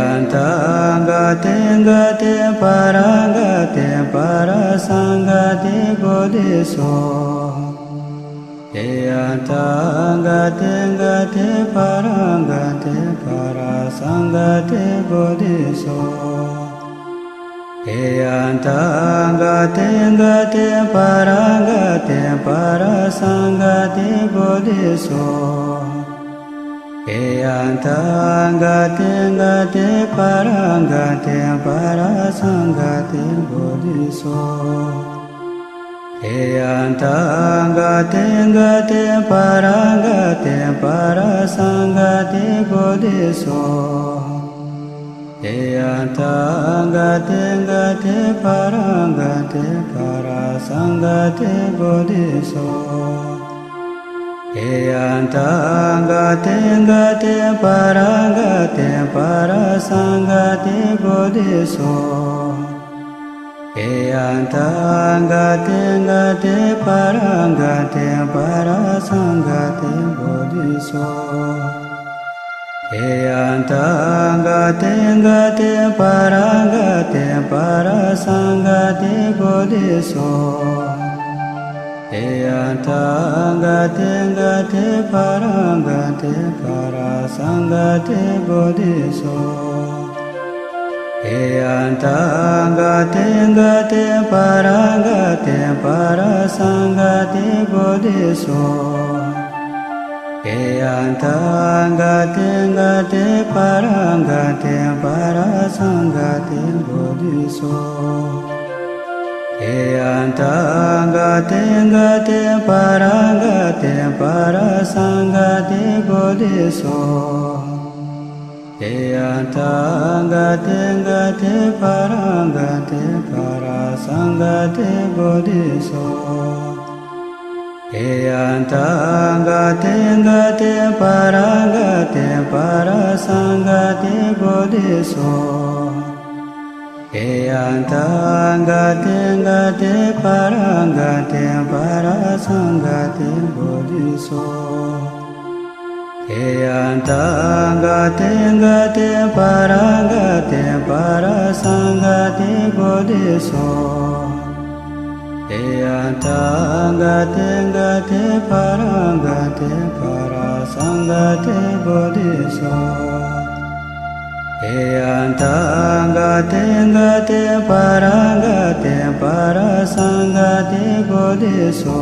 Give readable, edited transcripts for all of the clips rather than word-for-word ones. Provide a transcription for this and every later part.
Eyantangate ngate parangate parasangate bodhiso. Eyantangate ngate parangate parasangate bodhiso. Eyantangate ngate parangate parasangate bodhiso. Eyantangate ngate parangate parasangate bodhiso. Eyantangate ngate parangate parasangate bodhiso. Eyantangate ngate parangate parasangate bodhiso. Eyantangate ngate parangate parasangate bodhiso. Eyantangate ngate parangate parasangate bodhiso. Eyantangate ngate parangate parasangate bodhiso. Eyantangate ngate parangate parasangate bodhiso. Eyantangate ngate parangate parasangate bodhiso. Eyantangate ngate parangate parasangate bodhiso. Eyantangate ngate parangate parasangate bodhiso. Eyantangate ngate parangate parasangate bodhiso. Eyantangate ngate parangate parasangate bodhiso. Eyantangate ngate parangate parasangate bodhiso. Eyantangate ngate parangate parasangate bodhiso. Eyantangate ngate parangate parasangate bodhiso. Eyantangate ngate parangate parasangate bodhiso. Eyantangate ngate parangate parasangate bodhiso.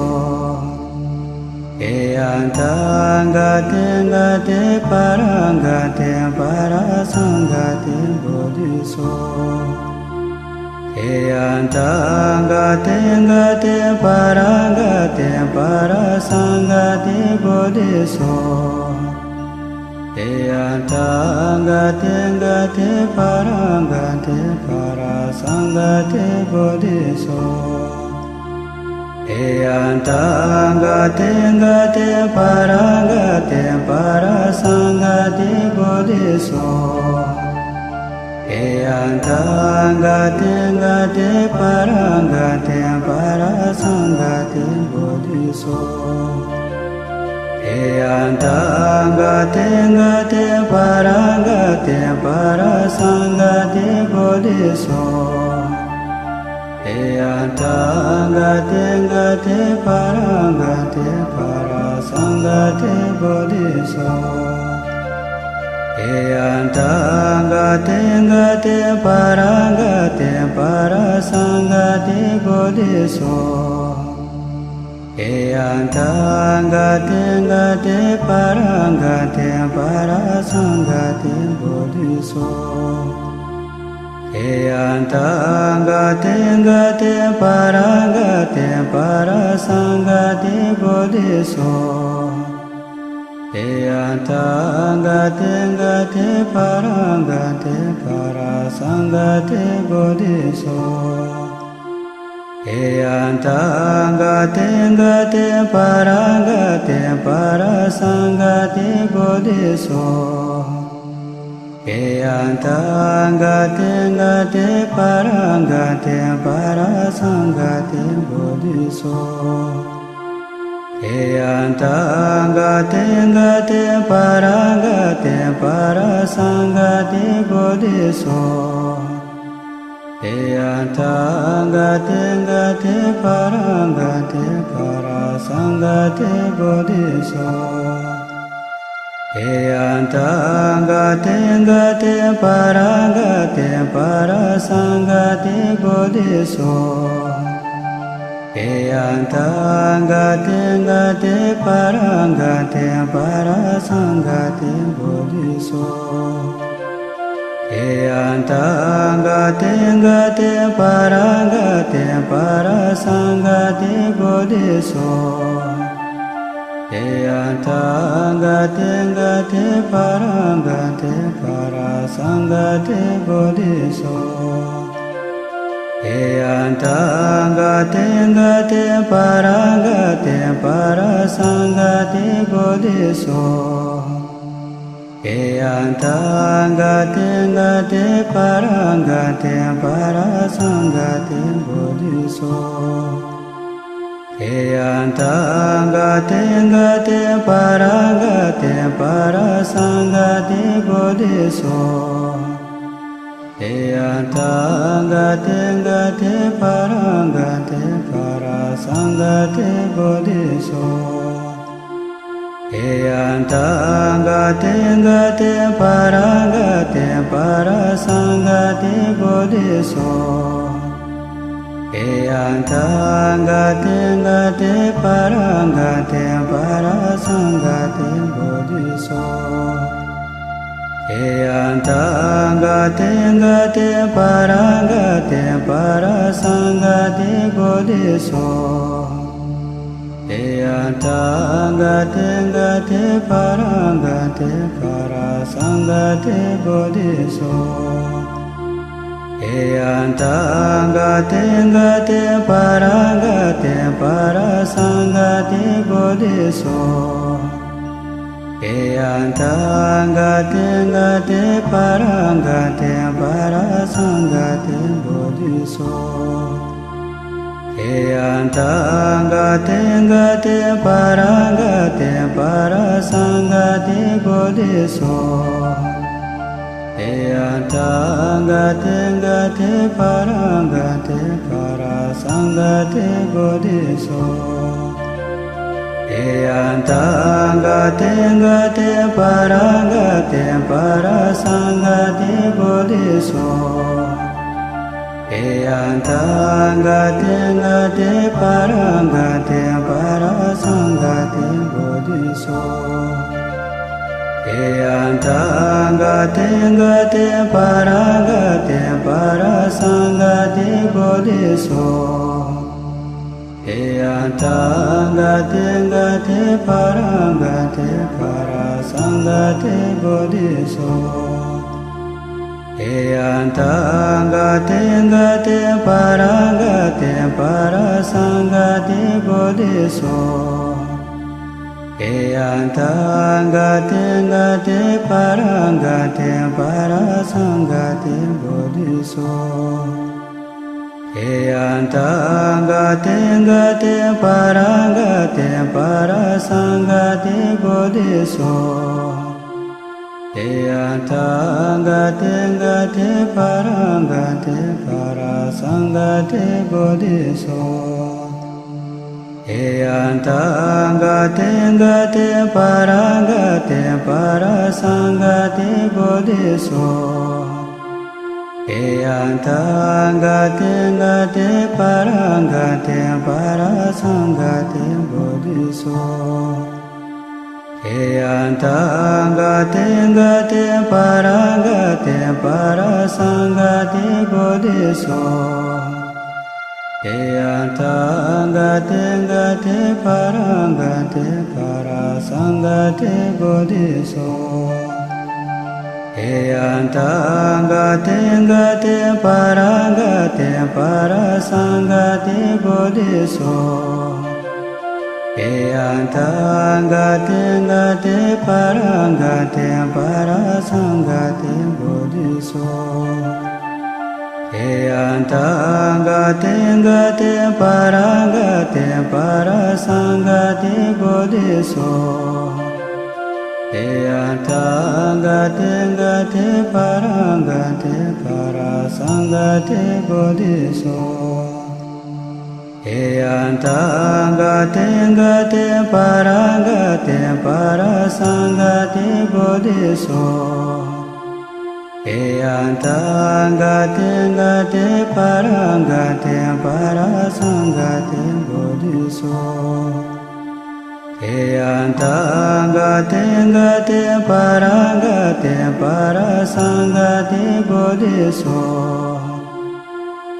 Eyantangate ngate parangate parasangate bodhiso. Eyantangate ngate parangate parasangate bodhiso. Eyantangate ngate parangate parasangate bodhiso. Eyantangate ngate parangate parasangate bodhiso. Eyantangate ngate parangate parasangate bodhiso. Eyantangate ngate parangate parasangate bodhiso. Eyantangate ngate parangate parasangate bodhiso. Eyantangate ngate parangate parasangate bodhiso. Eyantangate ngate parangate parasangate bodhiso. Eyantangate ngate parangate parasangate bodhiso. Eyantangate ngate parangate parasangate bodhiso. Eyantangate ngate parangate parasangate bodhiso. Eyantangate ngate parangate parasangate bodhiso. Eyantangate ngate parangate parasangate bodhiso. Eyantangate ngate parangate parasangate bodhiso. Eyantangate ngate parangate parasangate bodhiso. Eyantangate ngate parangate parasangate bodhiso. Eyantangate ngate parangate parasangate bodhiso. Eyantangate ngate parangate parasangate bodhiso. Eyantangate ngate parangate parasangate bodhiso. Eyantangate ngate parangate parasangate bodhiso. Eyantangate ngate parangate parasangate bodhiso. Eyantangate ngate parangate parasangate bodhiso. Eyantangate ngate parangate parasangate bodhiso. Eyantangate ngate parangate parasangate bodhiso. Eyantangate ngate parangate parasangate bodhiso. Eyantangate ngate parangate parasangate bodhiso. Eyantangate ngate parangate parasangate bodhiso. Eyantangate ngate parangate parasangate bodhiso. Eyantangate ngate parangate parasangate bodhiso. Eyantangate ngate parangate parasangate bodhiso. Eyantangate ngate parangate parasangate bodhiso. Eyantangate ngate parangate parasangate bodhiso. Eyantangate ngate parangate parasangate bodhiso. Eyantangate ngate parangate parasangate bodhiso. Eyantangate ngate parangate parasangate bodhiso. Eyantangate ngate parangate parasangate bodhiso. Eyantangate ngate parangate parasangate bodhiso. Eyantangate ngate parangate parasangate bodhiso. Eyantangate ngate parangate parasangate bodhiso. Eyantangate ngate parangate parasangate bodhiso. Eyantangate ngate parangate parasangate bodhiso. Eyantangate ngate parangate parasangate bodhiso. Eyantangate ngate parangate parasangate bodhiso. Eyantangate ngate parangate parasangate bodhiso. Eyantangate ngate parangate parasangate bodhiso. Eyantangate ngate parangate parasangate bodhiso. Eyantangate ngate parangate parasangate bodhiso. Eyantangate ngate parangate parasangate bodhiso.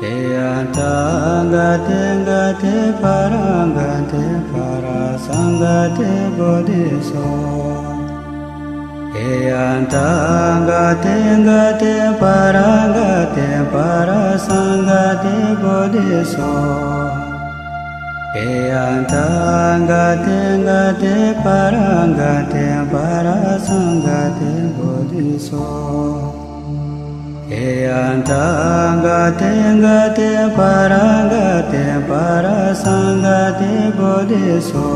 Eyantangate ngate parangate parasangate bodhiso. Eyantangate ngate parangate parasangate bodhiso. Eyantangate ngate parangate parasangate bodhiso. Eyantangate ngate parangate parasangate bodhiso.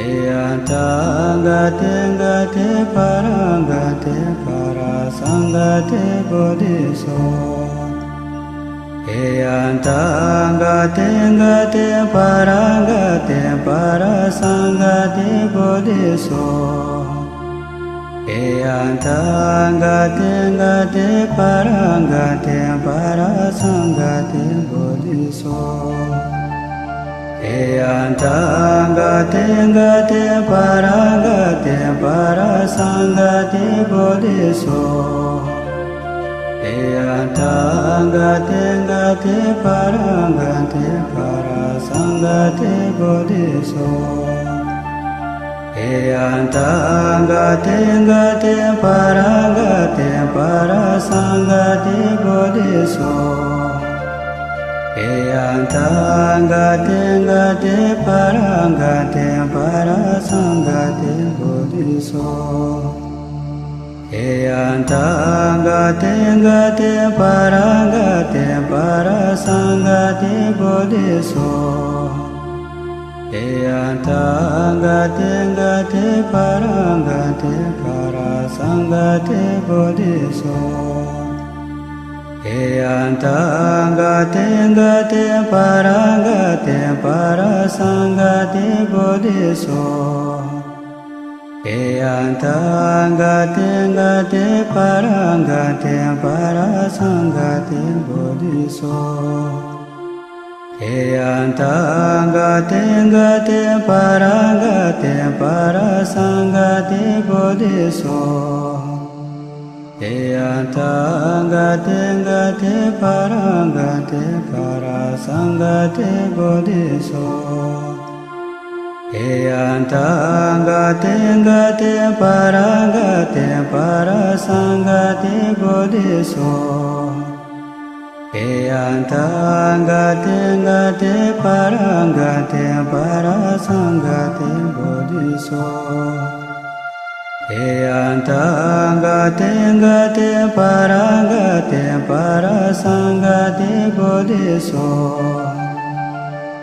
Eyantangate ngate parangate parasangate bodhiso. Eyantangate ngate parangate parasangate bodhiso. Eyantangate ngate parangate parasangate bodhiso. Eyantangate ngate parangate parasangate bodhiso. Eyantangate ngate parangate parasangate bodhiso. Eyantangate ngate parangate parasangate bodhiso. Eyantangate ngate parangate parasangate bodhiso. Eyantangate ngate parangate parasangate bodhiso. Eyantangate ngate parangate parasangate bodhiso. Eyantangate ngate parangate parasangate bodhiso. Eyantangate ngate parangate parasangate bodhiso. Eyantangate ngate parangate parasangate bodhiso. Eyantangate ngate parangate parasangate bodhiso. Eyantangate ngate parangate parasangate bodhiso. Eyantangate ngate parangate parasangate bodhiso. Eyantangate ngate parangate parasangate bodhiso. Eyantangate ngate parangate parasangate bodhiso.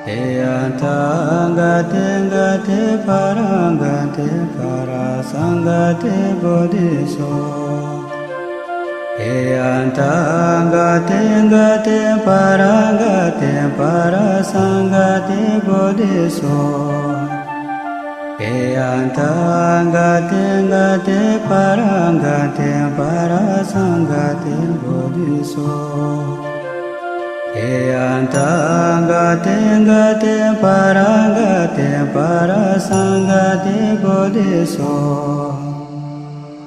Eyantangate ngate parangate parasangate bodhiso. Eyantangate ngate parangate parasangate bodhiso. Eyantangate ngate parangate parasangate bodhiso.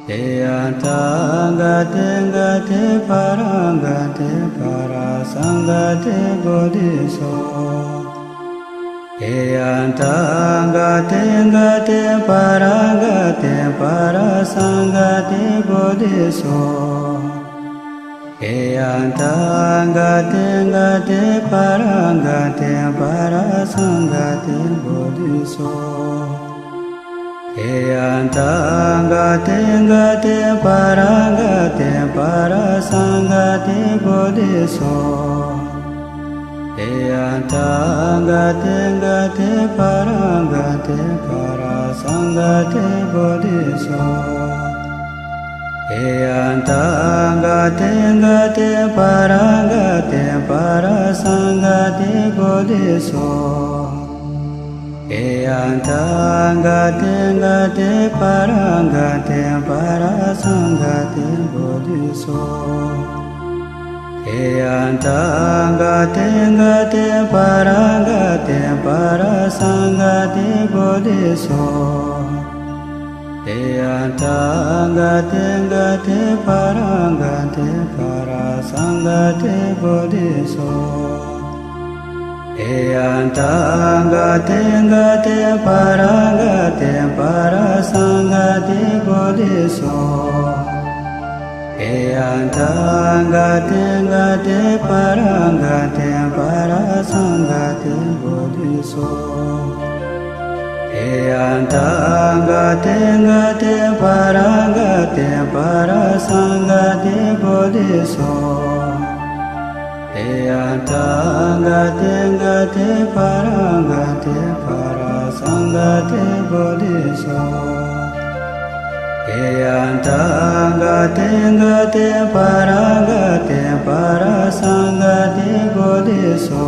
Eyantangate ngate parangate parasangate bodhiso. Eyantangate ngate parangate parasangate bodhiso. Eyantangate ngate parangate parasangate bodhiso. Eyantangate ngate parangate parasangate bodhiso. Eyantangate ngate parangate parasangate bodhiso. Eyantangate ngate parangate parasangate bodhiso. Eyantangate ngate parangate parasangate bodhiso. Eyantangate ngate parangate parasangate bodhiso. Eyantangate ngate parangate parasangate bodhiso. Eyantangate ngate parangate parasangate bodhiso. Eyantangate ngate parangate parasangate bodhiso. Eyantangate ngate parangate parasangate bodhiso. Eyantangate ngate parangate parasangate bodhiso. Eyantangate ngate parangate parasangate bodhiso.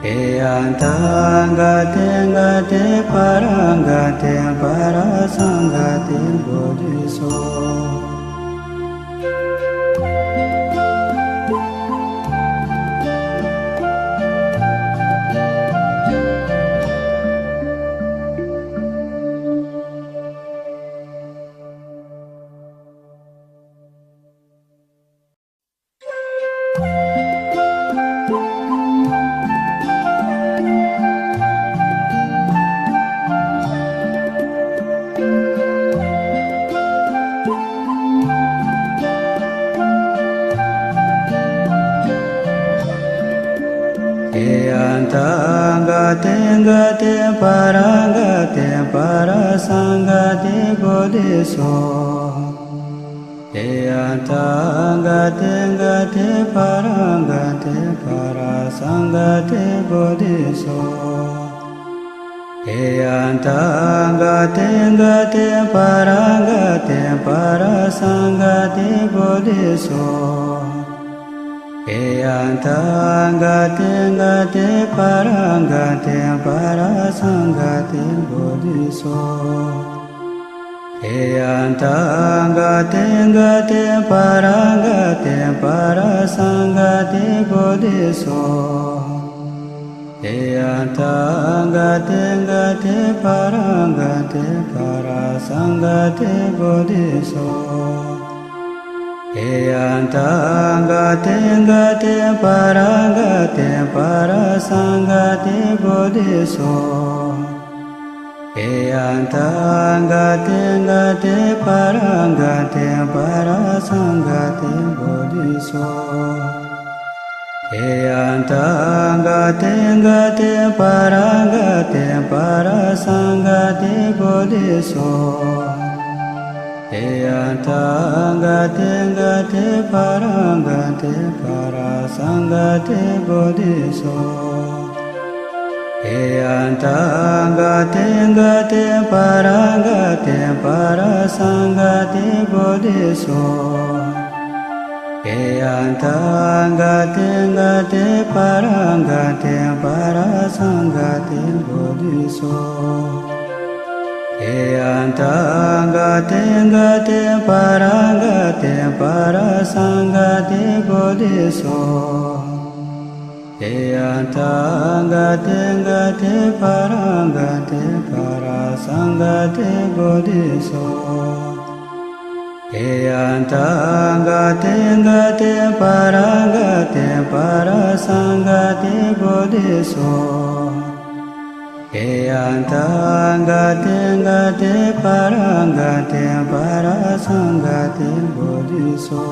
Eyantangate ngate parangate parasangate bodhiso. Eyantangate ngate parangate parasangate bodhiso. Eyantangate ngate parangate parasangate bodhiso. Eyantangate ngate parangate parasangate bodhiso. Eyantangate ngate parangate parasangate bodhiso. Eyantangate ngate parangate parasangate bodhiso. Eyantangate ngate parangate parasangate bodhiso. Eyantangate ngate parangate parasangate bodhiso. Eyantangate ngate parangate parasangate bodhiso. Eyantangate ngate parangate parasangate bodhiso. Eyantangate ngate parangate parasangate bodhiso. Eyantangate ngate parangate parasangate bodhiso. Eyantangate ngate parangate parasangate bodhiso. Eyantangate ngate parangate parasangate bodhiso. Eyantangate ngate parangate parasangate bodhiso. Eyantangate ngate parangate parasangate bodhiso. Eyantangate ngate parangate parasangate bodhiso.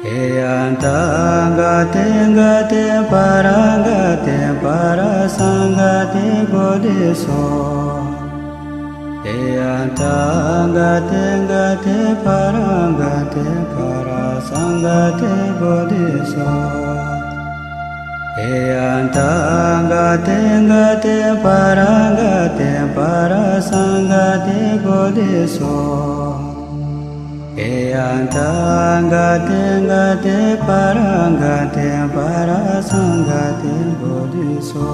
Eyantangate ngate parangate parasangate bodhiso. Eyantangate ngate parangate parasangate bodhiso. Eyantangate ngate parangate parasangate bodhiso. Eyantangate ngate parangate parasangate bodhiso.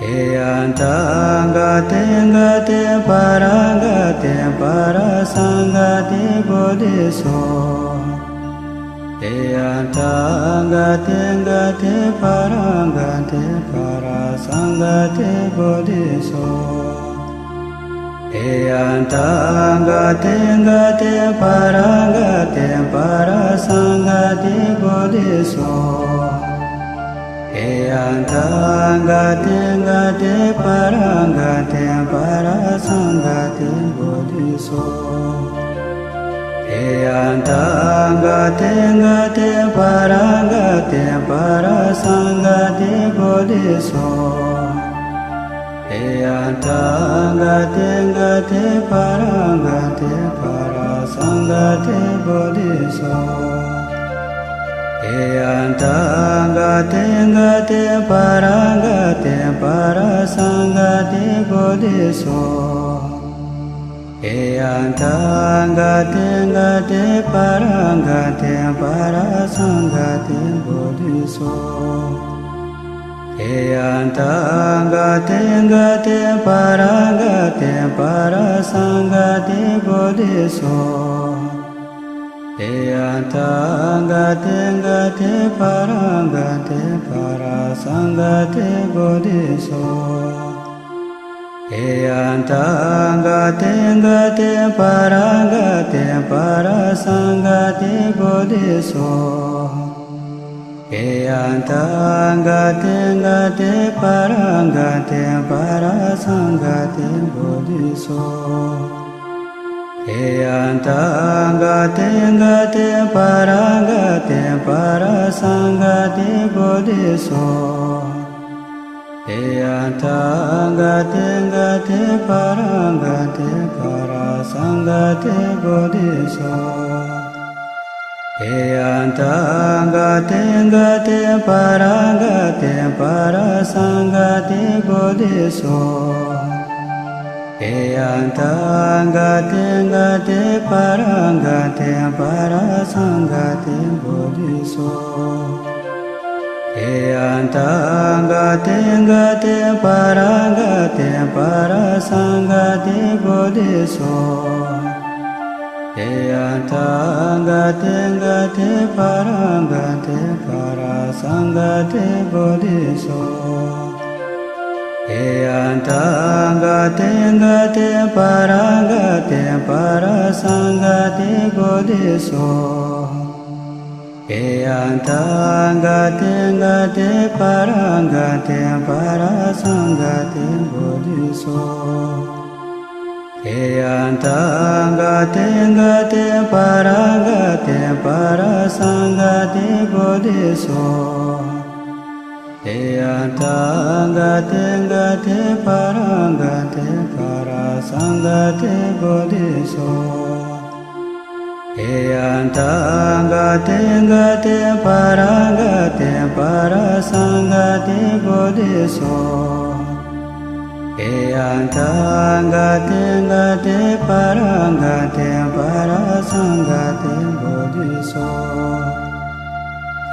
Eyantangate ngate parangate parasangate bodhiso. Eyantangate ngate parangate parasangate bodhiso. Eyantangate ngate parangate parasangate bodhiso. Eyantangate ngate parangate parasangate bodhiso. Eyantangate ngate parangate parasangate bodhiso. Eyantangate ngate parangate parasangate bodhiso. Eyantangate ngate parangate parasangate bodhiso. Eyantangate ngate parangate parasangate bodhiso. Eyantangate ngate parangate parasangate bodhiso. Eyantangate ngate parangate parasangate bodhiso. Eyantangate ngate parangate parasangate bodhiso. Eyantangate ngate parangate parasangate bodhiso. Eyantangate ngate parangate parasangate bodhiso. Eyantangate ngate parangate parasangate bodhiso. Eyantangate ngate parangate parasangate bodhiso. Eyantangate ngate parangate parasangate bodhiso. Eyantangate ngate parangate parasangate bodhiso. Eyantangate ngate parangate parasangate bodhiso. Eyantangate ngate parangate parasangate bodhiso. Eyantangate ngate parangate parasangate bodhiso. Eyantangate ngate parangate parasangate bodhiso. Eyantangate ngate parangate parasangate bodhiso. Eyantangate ngate parangate parasangate bodhiso. Eyantangate ngate parangate parasangate bodhiso.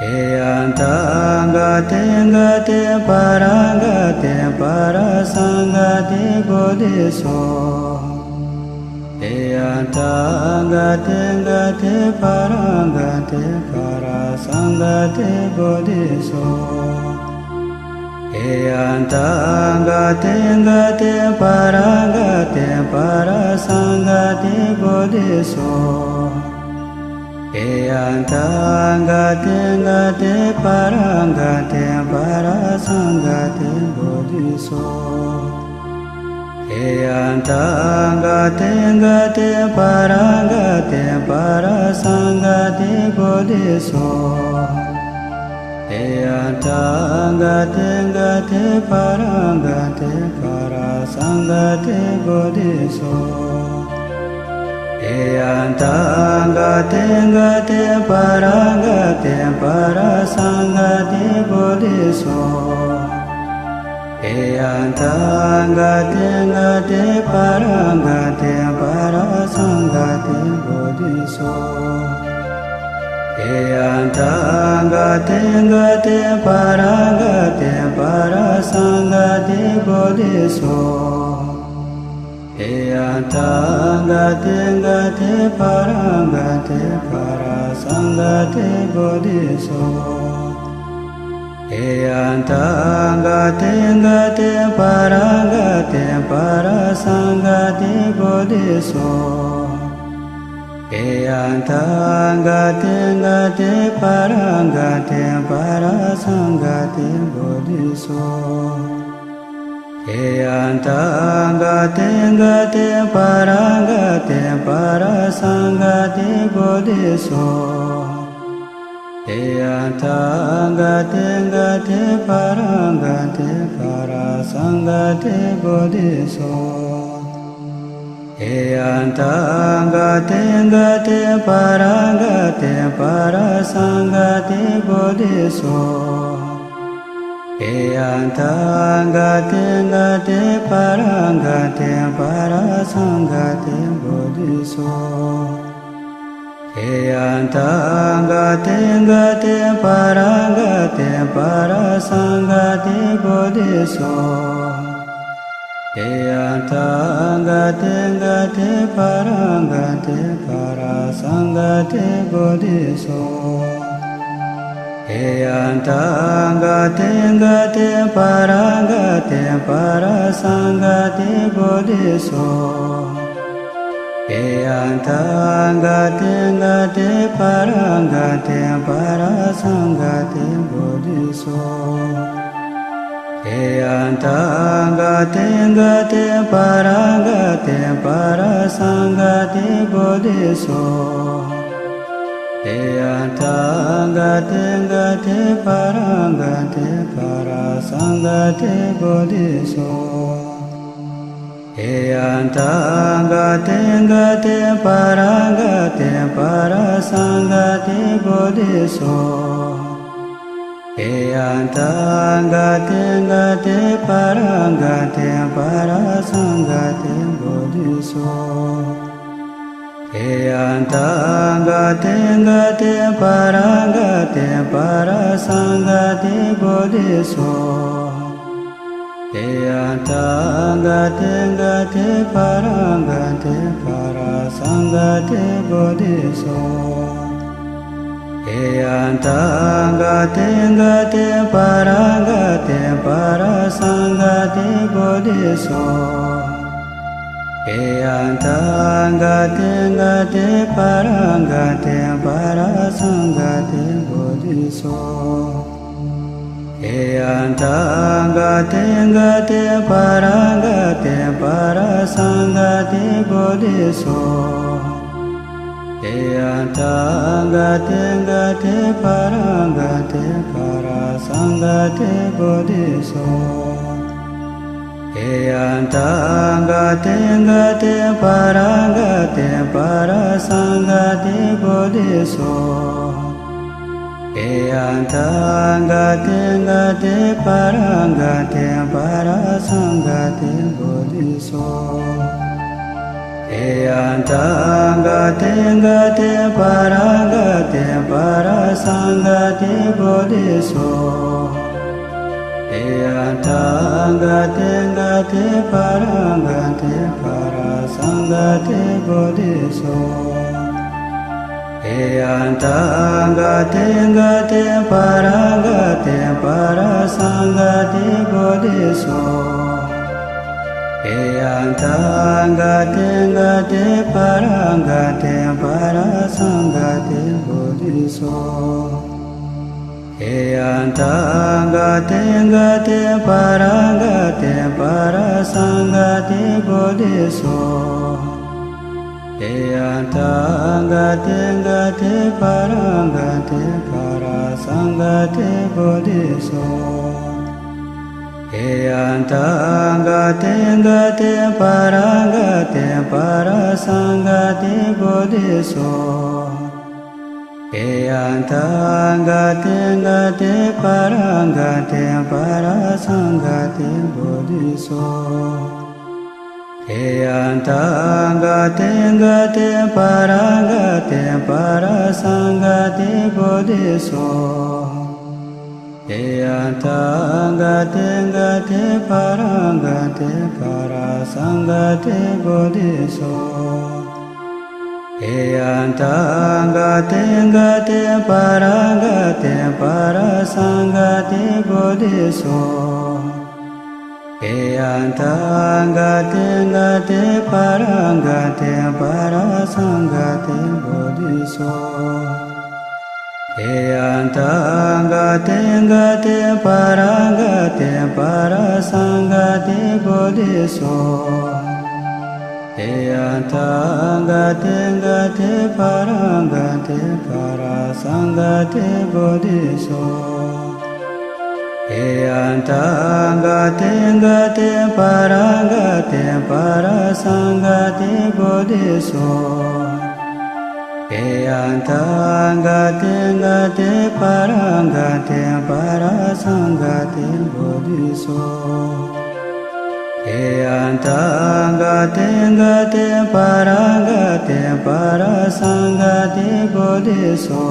Eyantangate ngate parangate parasangate bodhiso. Eyantangate ngate parangate parasangate bodhiso. Eyantangate ngate parangate parasangate bodhiso. Eyantangate ngate parangate parasangate bodhiso. Eyantangate ngate parangate parasangate bodhiso. Eyantangate ngate parangate parasangate bodhiso. Eyantangate ngate parangate parasangate bodhiso. Eyantangate ngate parangate parasangate bodhiso. Eyantangate ngate parangate parasangate bodhiso. Eyantangate ngate parangate parasangate bodhiso. Eyantangate ngate parangate parasangate bodhiso. Eyantangate ngate parangate parasangate bodhiso. Eyantangate ngate parangate parasangate bodhiso. Eyantangate ngate parangate parasangate bodhiso. Eyantangate ngate parangate parasangate bodhiso. Eyantangate ngate parangate parasangate bodhiso. Eyantangate ngate parangate parasangate bodhiso. Eyantangate ngate parangate parasangate bodhiso. Eyantangate ngate parangate parasangate bodhiso. Eyantangate ngate parangate parasangate bodhiso. Eyantangate ngate parangate parasangate bodhiso. Eyantangate ngate parangate parasangate bodhiso. Eyantangate ngate parangate parasangate bodhiso. Eyantangate ngate parangate parasangate bodhiso. Eyantangate ngate parangate parasangate bodhiso. Eyantangate ngate parangate parasangate bodhiso. Eyantangate ngate parangate parasangate bodhiso. Eyantangate ngate parangate parasangate bodhiso. Eyantangate ngate parangate parasangate bodhiso. Eyantangate ngate parangate parasangate bodhiso. Eyantangate ngate parangate parasangate bodhiso. Eyantangate ngate parangate parasangate bodhiso. Eyantangate ngate parangate parasangate bodhiso. Eyantangate ngate parangate parasangate bodhiso. Eyantangate ngate parangate parasangate bodhiso. Eyantangate ngate parangate parasangate bodhiso. Eyantangate ngate parangate parasangate bodhiso. Eyantangate ngate parangate parasangate bodhiso. Eyantangate ngate parangate parasangate bodhiso. Eyantangate ngate parangate parasangate bodhiso. Eyantangate ngate parangate parasangate bodhiso. Eyantangate ngate parangate parasangate bodhiso. Eyantangate ngate parangate parasangate bodhiso. Eyantangate ngate parangate parasangate bodhiso. Eyantangate ngate parangate parasangate bodhiso. Eyantangate ngate parangate parasangate bodhiso. Eyantangate ngate parangate parasangate bodhiso. Eyantangate ngate parangate parasangate bodhiso. Eyantangate ngate parangate parasangate bodhiso. Eyantangate ngate parangate parasangate bodhiso.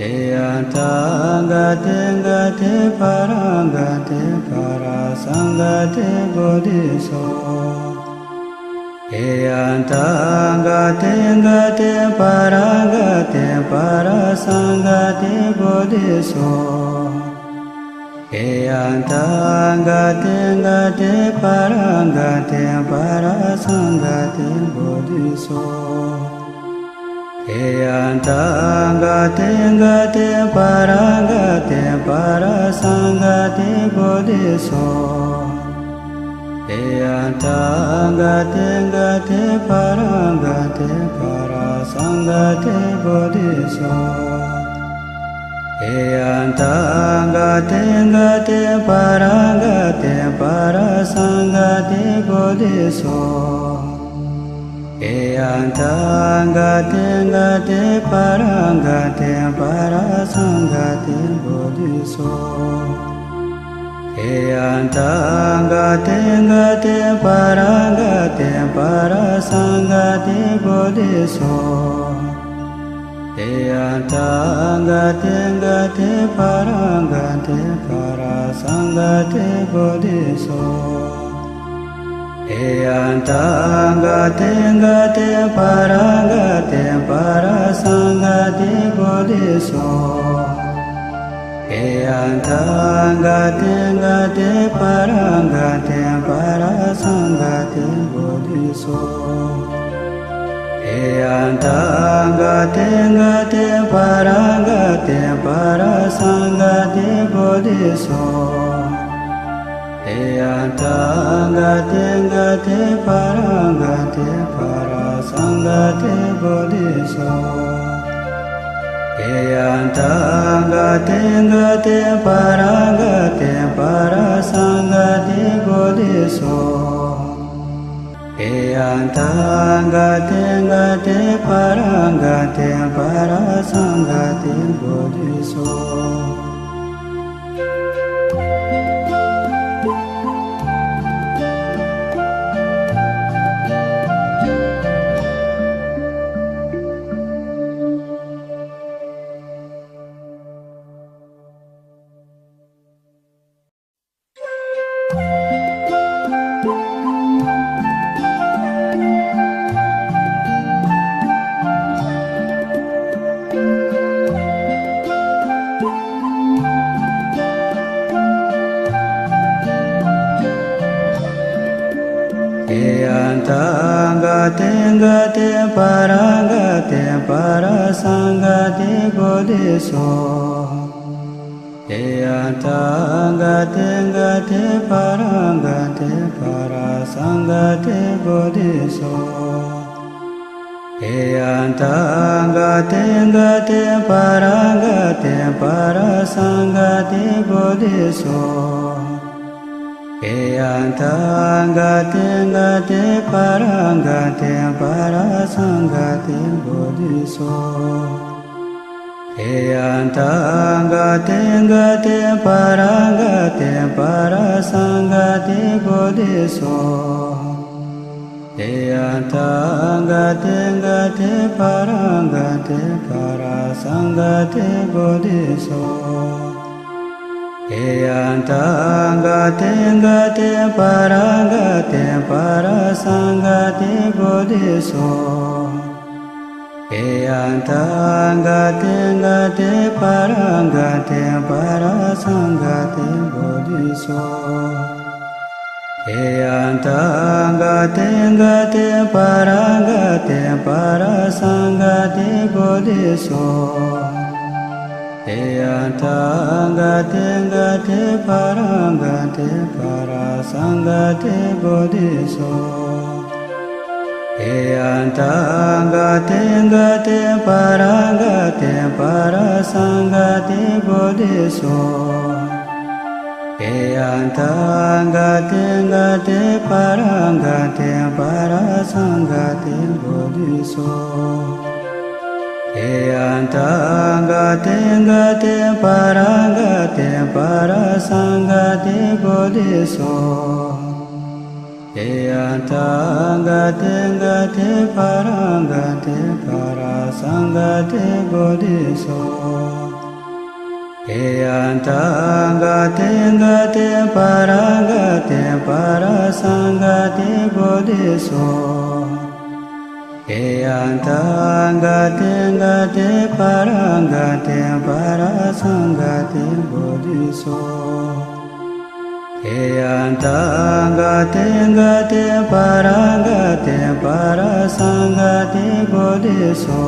Eyantangate ngate parangate parasangate bodhiso. Eyantangate ngate parangate parasangate bodhiso. Eyantangate ngate parangate parasangate bodhiso. Eyantangate ngate parangate parasangate bodhiso. Eyantangate ngate parangate parasangate bodhiso. Eyantangate ngate parangate parasangate bodhiso. Eyantangate ngate parangate parasangate bodhiso. Eyantangate ngate parangate parasangate bodhiso. Eyantangate ngate parangate parasangate bodhiso. Eyantangate ngate parangate parasangate bodhiso. Eyantangate ngate parangate parasangate bodhiso. Eyantangate ngate parangate parasangate bodhiso. Eyantangate ngate parangate parasangate bodhiso. Eyantangate ngate parangate parasangate bodhiso. Eyantangate gate parangate parasangate bodhiso. Eyantangate gate parangate parasangate bodhiso. Eyantangate gate parangate parasangate bodhiso. Eyantangate gate parangate parasangate bodhiso. Eyantangate gate parangate parasangate bodhiso. Eyantangate gate parangate parasangate bodhiso. Eyantangate gate parangate parasangate bodhiso. Eyantangate gate parangate parasangate bodhiso. Eyantangate gate parangate parasangate bodhiso. Eyantangate gate parangate parasangate bodhiso. Eyantangate gate parangate parasangate bodhiso. Eyantangate gate parangate parasangate bodhiso. Eyantangate gate parangate parasangate bodhiso. Eyantangate gate parangate parasangate bodhiso. Eyantangate gate parangate parasangate bodhiso. Eyantangate gate parangate parasangate bodhiso. Eyantangate gate parangate parasangate bodhiso. Eyantangate gate parangate parasangate bodhiso.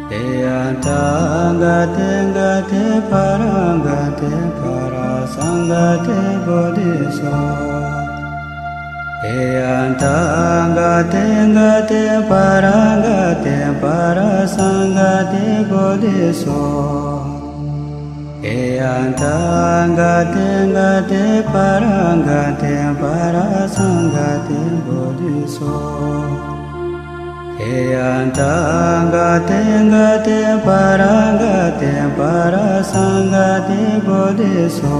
Eyantangate gate parangate parasangate bodhiso. Eyantangate gate parangate parasangate bodhiso. Eyantangate gate parangate parasangate bodhiso. Eyantangate gate parangate parasangate bodhiso.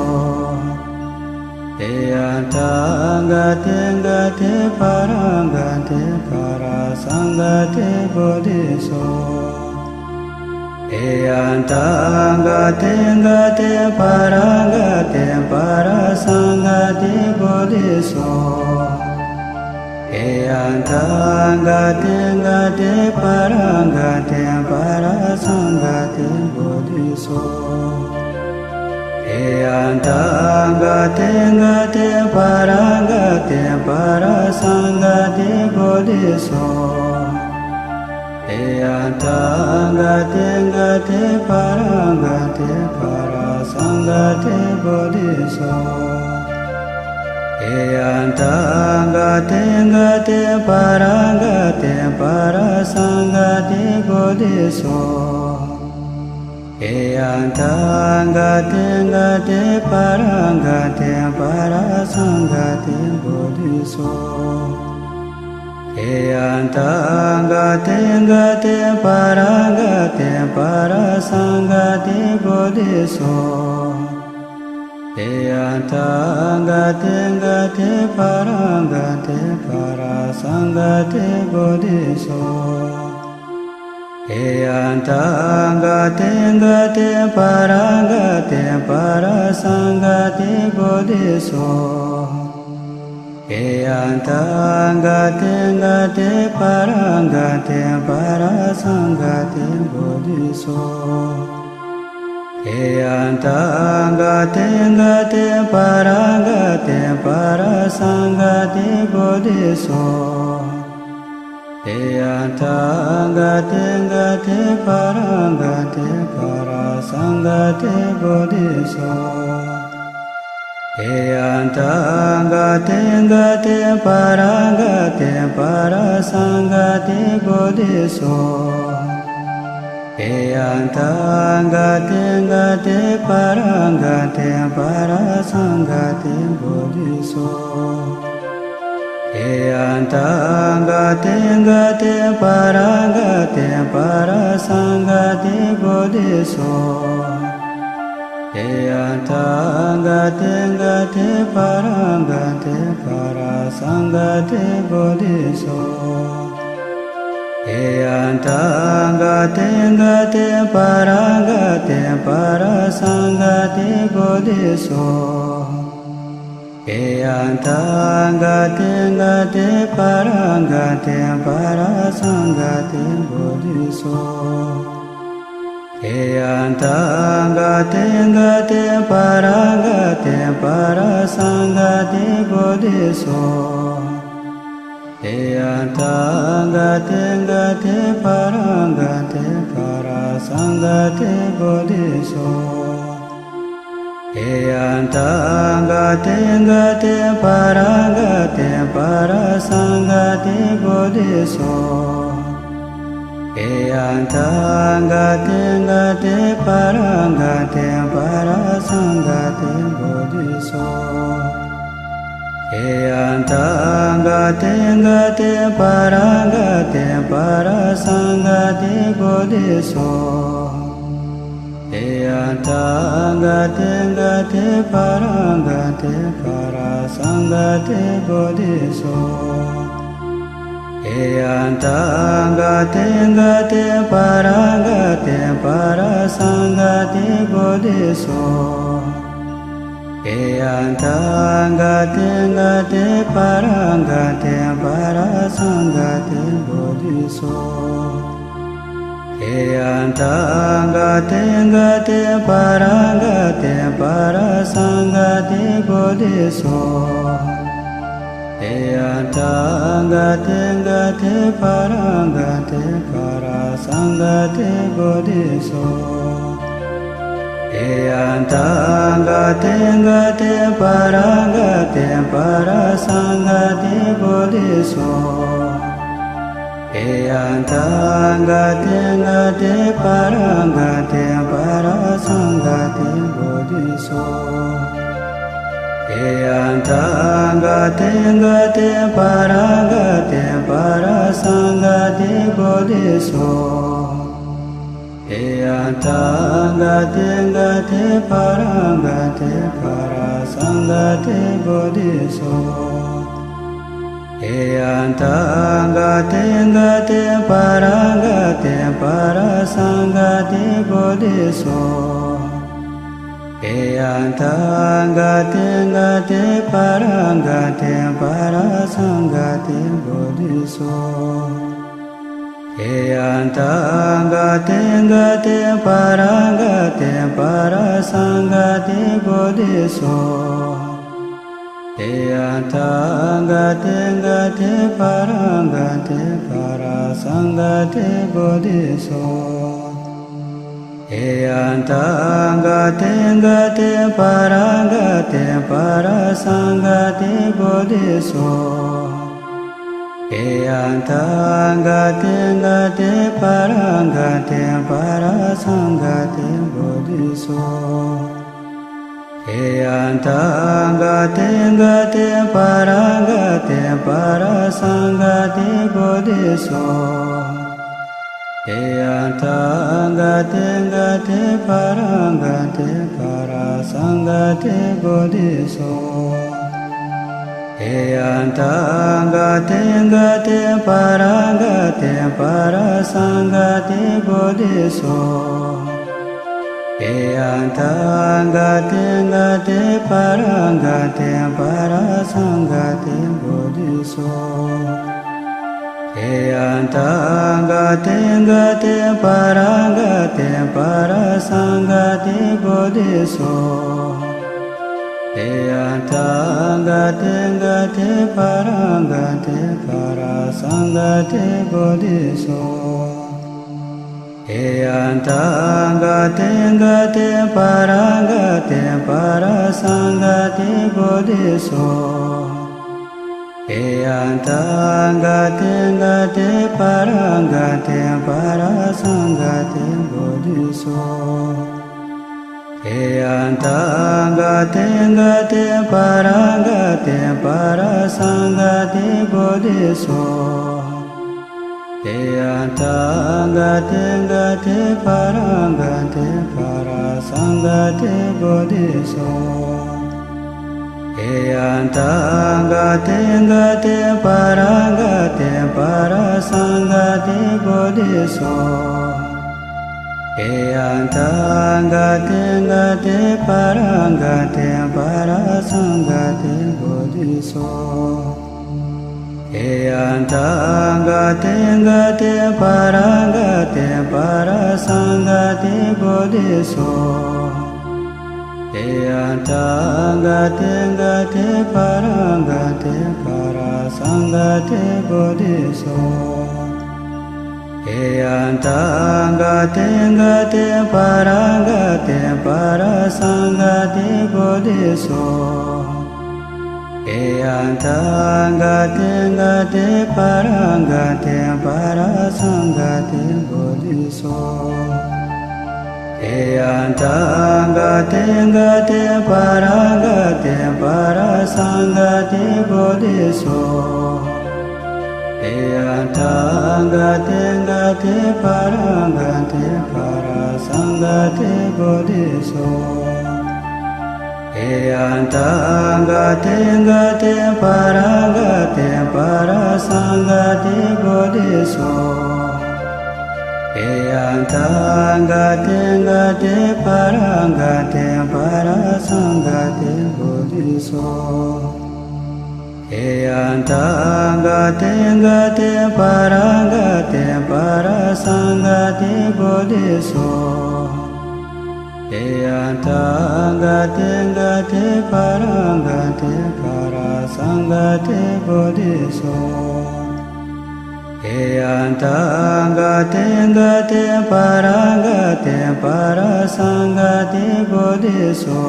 Eyantangate gate parangate parasangate bodhiso. Eyantangate gate parangate parasangate bodhiso. Eyantangate gate parangate parasangate bodhiso. Eyantangate gate parangate parasangate bodhiso. Eyantangate gate parangate parasangate bodhiso. Eyantangate gate parangate parasangate bodhiso. Eyantangate gate parangate parasangate bodhiso. Eyantangate gate parangate parasangate bodhiso. Eyantangate gate parangate parasangate bodhiso. Eyantangate gate parangate parasangate bodhiso. Eyantangate ngate parangate parasangate bodhiso. Eyantangate ngate parangate parasangate bodhiso. Eyantangate ngate parangate parasangate bodhiso. Eyantangate ngate parangate parasangate bodhiso. Eyantangate ngate parangate parasangate bodhiso. Eyantangate ngate parangate parasangate bodhiso. Eyantangate ngate parangate parasangate bodhiso. Eyantangate ngate parangate parasangate bodhiso. Eyantangate ngate parangate parasangate bodhiso. Eyantangate ngate parangate parasangate bodhiso. Eyantangate ngate parangate parasangate bodhiso. Eyantangate ngate parangate parasangate bodhiso. Eyantangate ngate parangate parasangate bodhiso. Eyantangate ngate parangate parasangate bodhiso. Eyantangate ngate parangate parasangate bodhiso. Eyantangate ngate parangate parasangate bodhiso. Eyantangate ngate parangate parasangate bodhiso. Eyantangate ngate parangate parasangate bodhiso. Eyantangate ngate parangate parasangate bodhiso. Eyantangate ngate parangate parasangate bodhiso. Eyantangate ngate parangate parasangate bodhiso. Eyantangate ngate parangate parasangate bodhiso. Eyantangate ngate parangate parasangate bodhiso. Eyantangate ngate parangate parasangate bodhiso. Eyantangate ngate parangate parasangate bodhiso. Eyantangate ngate parangate parasangate bodhiso. Eyantangate ngate parangate parasangate bodhiso. Eyantangate ngate parangate parasangate bodhiso. Eyantangate ngate parangate parasangate bodhiso. Eyantangate ngate parangate parasangate bodhiso. Eyantangate ngate parangate parasangate bodhiso. Eyantangate ngate parangate parasangate bodhiso. Eyantangate gate parangate parasangate bodhiso. Eyantangate gate parangate parasangate bodhiso. Eyantangate gate parangate parasangate bodhiso. Eyantangate gate parangate parasangate bodhiso. Eyantangate gate parangate parasangate bodhiso. Eyantangate gate parangate parasangate bodhiso. Eyantangate gate parangate parasangate bodhiso. Eyantangate gate parangate parasangate bodhiso. Eyantangate gate parangate parasangate bodhiso. Eyantangate gate parangate parasangate bodhiso. Eyantangate gate parangate parasangate bodhiso. Eyantangate gate parangate parasangate bodhiso. Eyantangate gate parangate parasangate bodhiso. Eyantangate gate parangate parasangate bodhiso. Eyantangate gate parangate parasangate bodhiso. Eyantangate gate parangate parasangate bodhiso. Eyantangate gate parangate parasangate bodhiso. Eyantangate gate parangate parasangate bodhiso. Eyantangate gate parangate parasangate bodhiso. Eyantangate gate parangate parasangate bodhiso.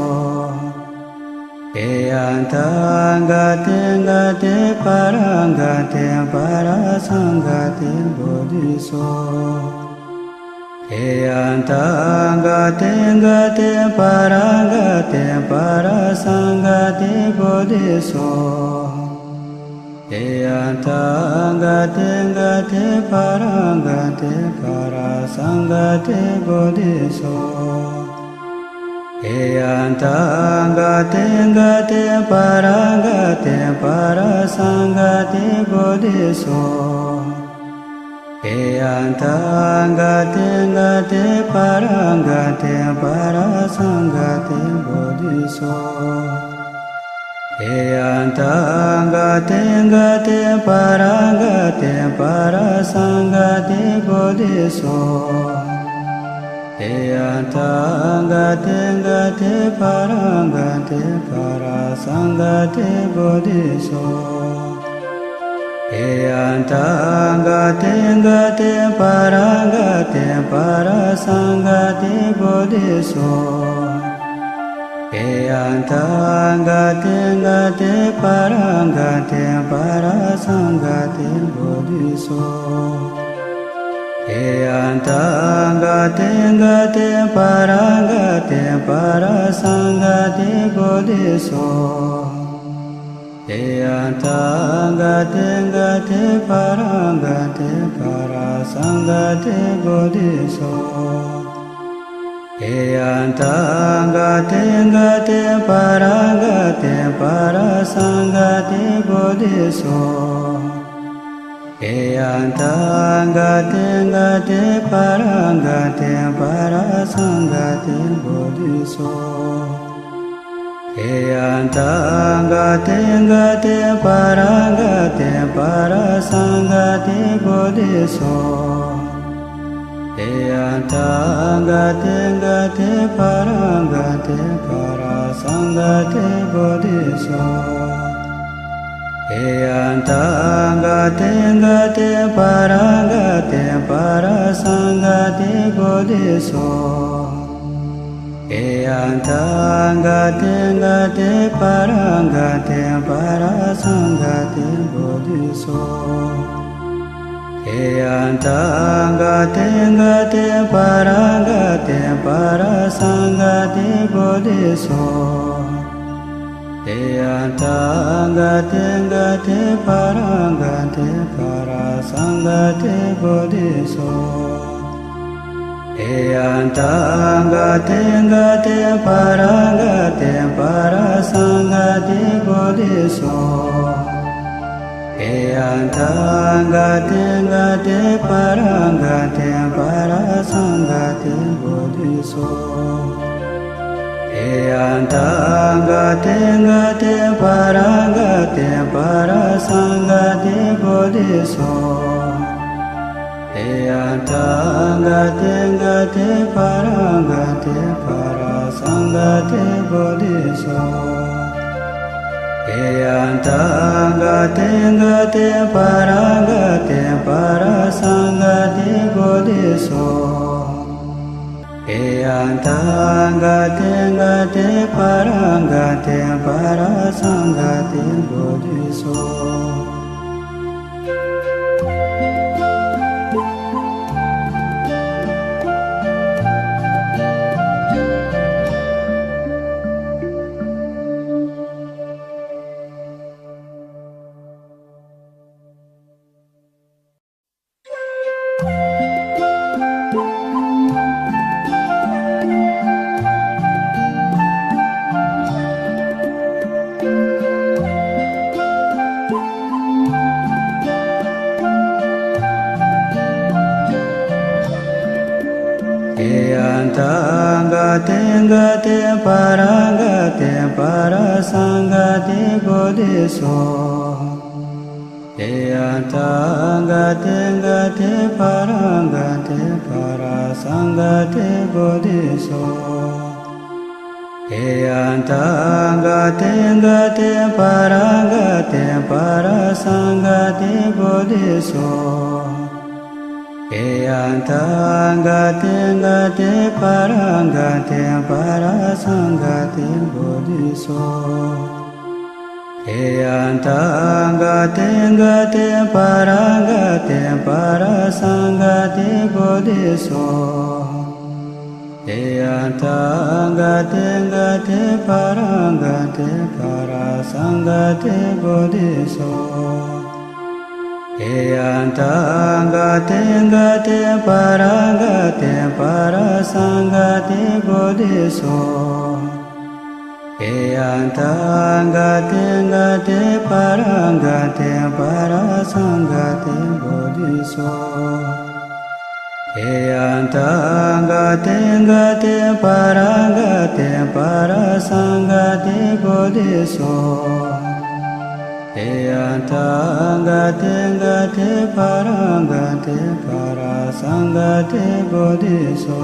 Eyantangate gate parangate parasangate bodhiso. Eyantangate gate parangate parasangate bodhiso. Eyantangate gate parangate parasangate bodhiso. Eyantangate gate parangate parasangate bodhiso. Eyantangate gate parangate parasangate bodhiso. Eyantangate gate parangate parasangate bodhiso. Eyantangate gate parangate parasangate bodhiso. Eyantangate gate parangate parasangate bodhiso. Eyantangate gate parangate parasangate bodhiso. Eyantangate gate parangate parasangate bodhiso. Eyantangate gate parangate parasangate bodhiso. Eyantangate gate parangate parasangate bodhiso. Eyantangate gate parangate parasangate Parasangati Bodhiso Eyantangati Gati Parangati Parasangati Bodhiso Eyantangati Gati Parangati Parasangati Bodhiso Eyantangati Gati Parangati Parasangati Bodhiso Eyantangati Gati Parangati Parasangati Bodhiso Eyantangati Gati Parangati Parasangati Bodhiso Eyantangati Gati Parangati Parasangati Bodhiso Eyantangati Gati Parangati Parasangati Bodhiso Eyantangati Gati Parangati Parasangati Bodhiso Eyantangati Gati Parangati Parasangati Bodhiso Eyantangati Gati Parangati Parasangati Bodhiso Eyantangati Gati Parangati Parasangati Bodhiso Eyantangati Gati Parangati Parasangati Bodhiso Eyantangati Gati Parangati Parasangati Bodhiso Eyantangati Gati Parangati Parasangati Bodhiso Eyantangati Gati Parangati Parasangati Bodhiso Eyantangati Gati Parangati Parasangati Bodhiso Eyantangati Gati Parangati Parasangati Bodhiso Eyantangati Gati Parangati Parasangati Bodhiso Eyantangati Gati Parangati Parasangati Bodhiso Eyantangati Gati Parangati Parasangati Bodhiso Eyantangati Gati Parangati Parasangati Bodhiso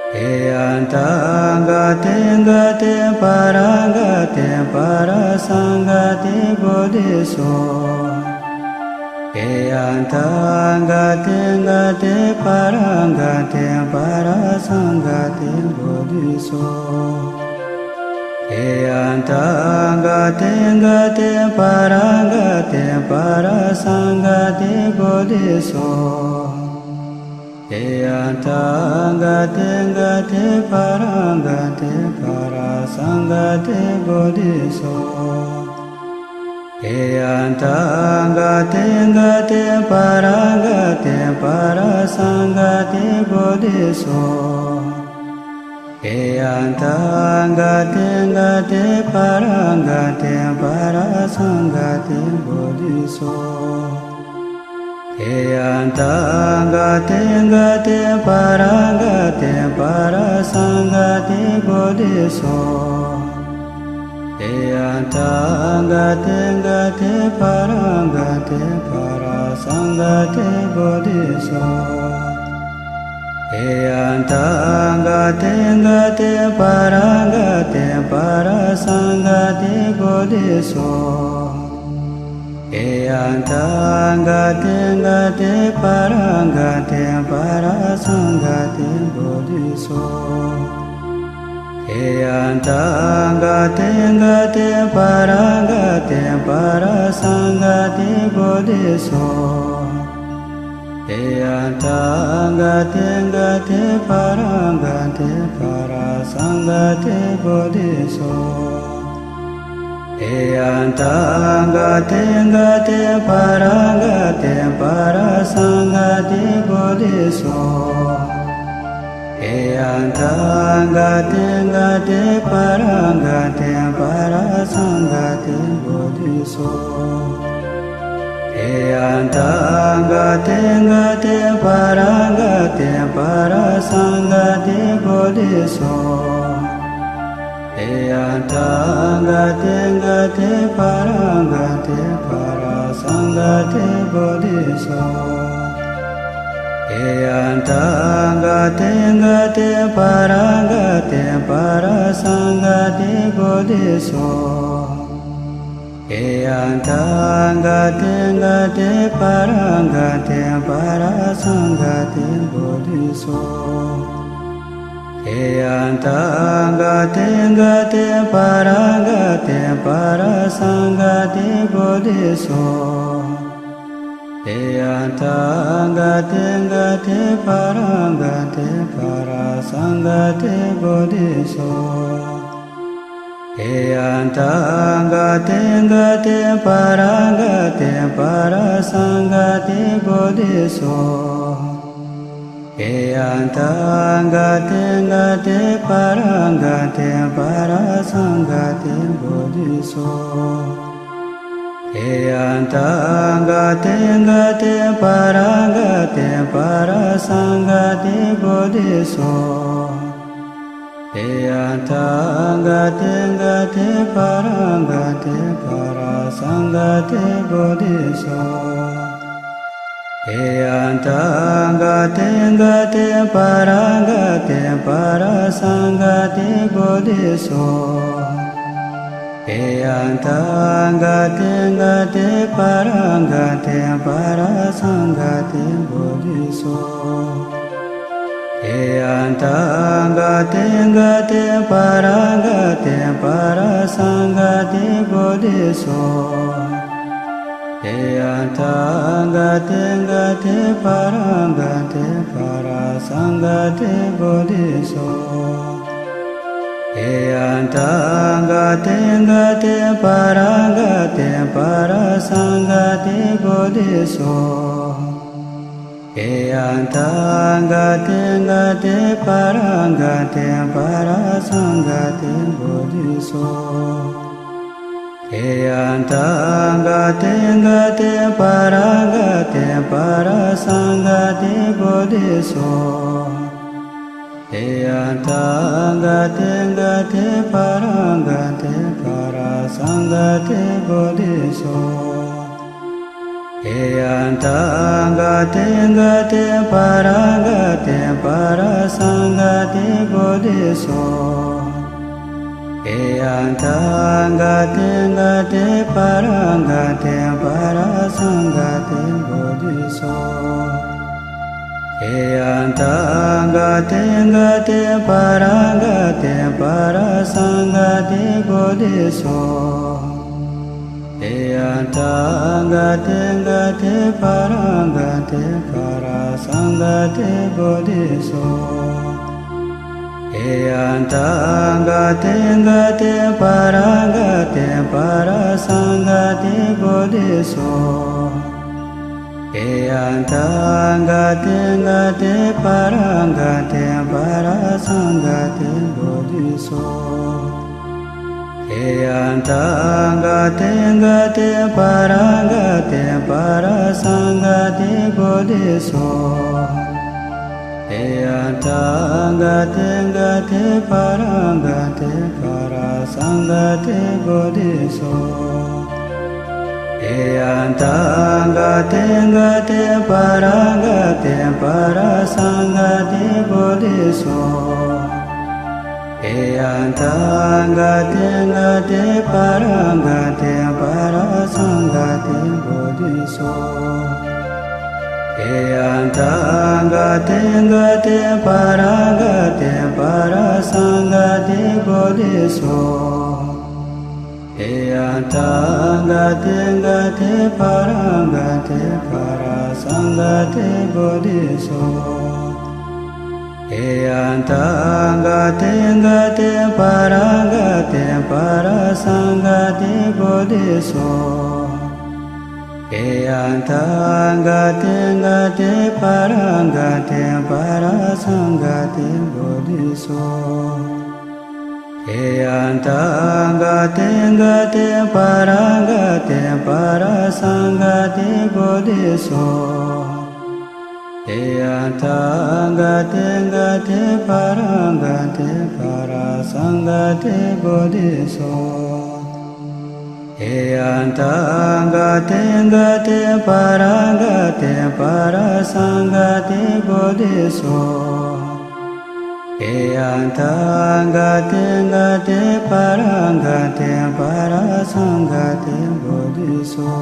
Eyantangati Gati Parangati Parasangati Bodhiso Eyantangati Gati Parangati Parasangati Bodhiso Eyantangati Gati Parangati Parasangati Bodhiso Eyantangati Gati Parangati Parasangati Bodhiso Eyantangati Gati Parangati Parasangati Bodhiso Eyantangati Gati Parangati Parasangati Bodhiso Eyantangati Gati Parangati Parasangati Bodhiso Eyantangati Gati Parangati Sangate Bodhiso Eyantangate Ngate Parangate Parasangate Bodhiso Eyantangate Ngate Parangate Parasangate Bodhiso Eyantangate Ngate Parangate Parasangate Bodhiso Eyantangate Ngate Parangate Parasangate Bodhiso Eyantangate Ngate Parangate Parasangate Bodhiso Eyantangate Ngate Parangate Parasangate Bodhiso Eyantangate Ngate Parangate Parasangate Bodhiso Eyantangate Ngate Parangate Parasangate Bodhiso Eyantangate Ngate Parangate Parasangate Bodhiso Eyantangate Ngate Parangate Parasangate Bodhiso Eyantangate Ngate Parangate Parasangate Bodhiso Eyantangate Ngate Parangate Parasangate Bodhiso Eyantangate Ngate Parangate Parasangate Bodhiso Eyantangate Ngate Parangate Parasangate Bodhiso Eyantangate Ngate Parangate Parasangate Bodhiso Eyantangate Ngate Parangate Parasangate Bodhiso Eyantangate Ngate Parangate Parasangate Bodhiso Eyantangate Ngate Parangate Parasangate Bodhiso Eyantangate Ngate Parangate Parasangate Bodhiso Eyantangate Ngate Parangate Parasangate Bodhiso Eyantangate Ngate Parangate Parasangate Bodhiso Eyantangate Ngate Parangate Parasangate Bodhiso Eyantangate Ngate Parangate Parasangate Bodhiso Eyantangate Ngate Parangate Parasangate Bodhiso Eyantangate Ngate Parangate Parasangate Bodhiso Eyantangate Ngate Parangate Parasangate Bodhiso Eyantangate Ngate Parangate Parasangate Bodhiso Eyantangate Ngate Parangate Parasangate Bodhiso Eyantangate Ngate Parangate Parasangate Bodhiso Eyantangate Ngate Parangate Parasangate Bodhiso Eyantangate Ngate Parangate Parasangate Bodhiso Eyantangate Ngate Parangate Parasangate Bodhiso Eyantangate ngate parangate parasangate bodhiso. Eyantangate ngate parangate parasangate bodhiso. Eyantangate ngate parangate parasangate bodhiso. Eyantangate ngate parangate parasangate bodhiso. Eyantangate ngate parangate parasangate bodhiso. Eyantangate ngate parangate parasangate bodhiso. Eyantangate ngate parangate parasangate bodhiso. Eyantangate ngate parangate parasangate bodhiso. Eyantangate ngate parangate parasangate bodhiso. Eyantangate ngate parangate parasangate bodhiso.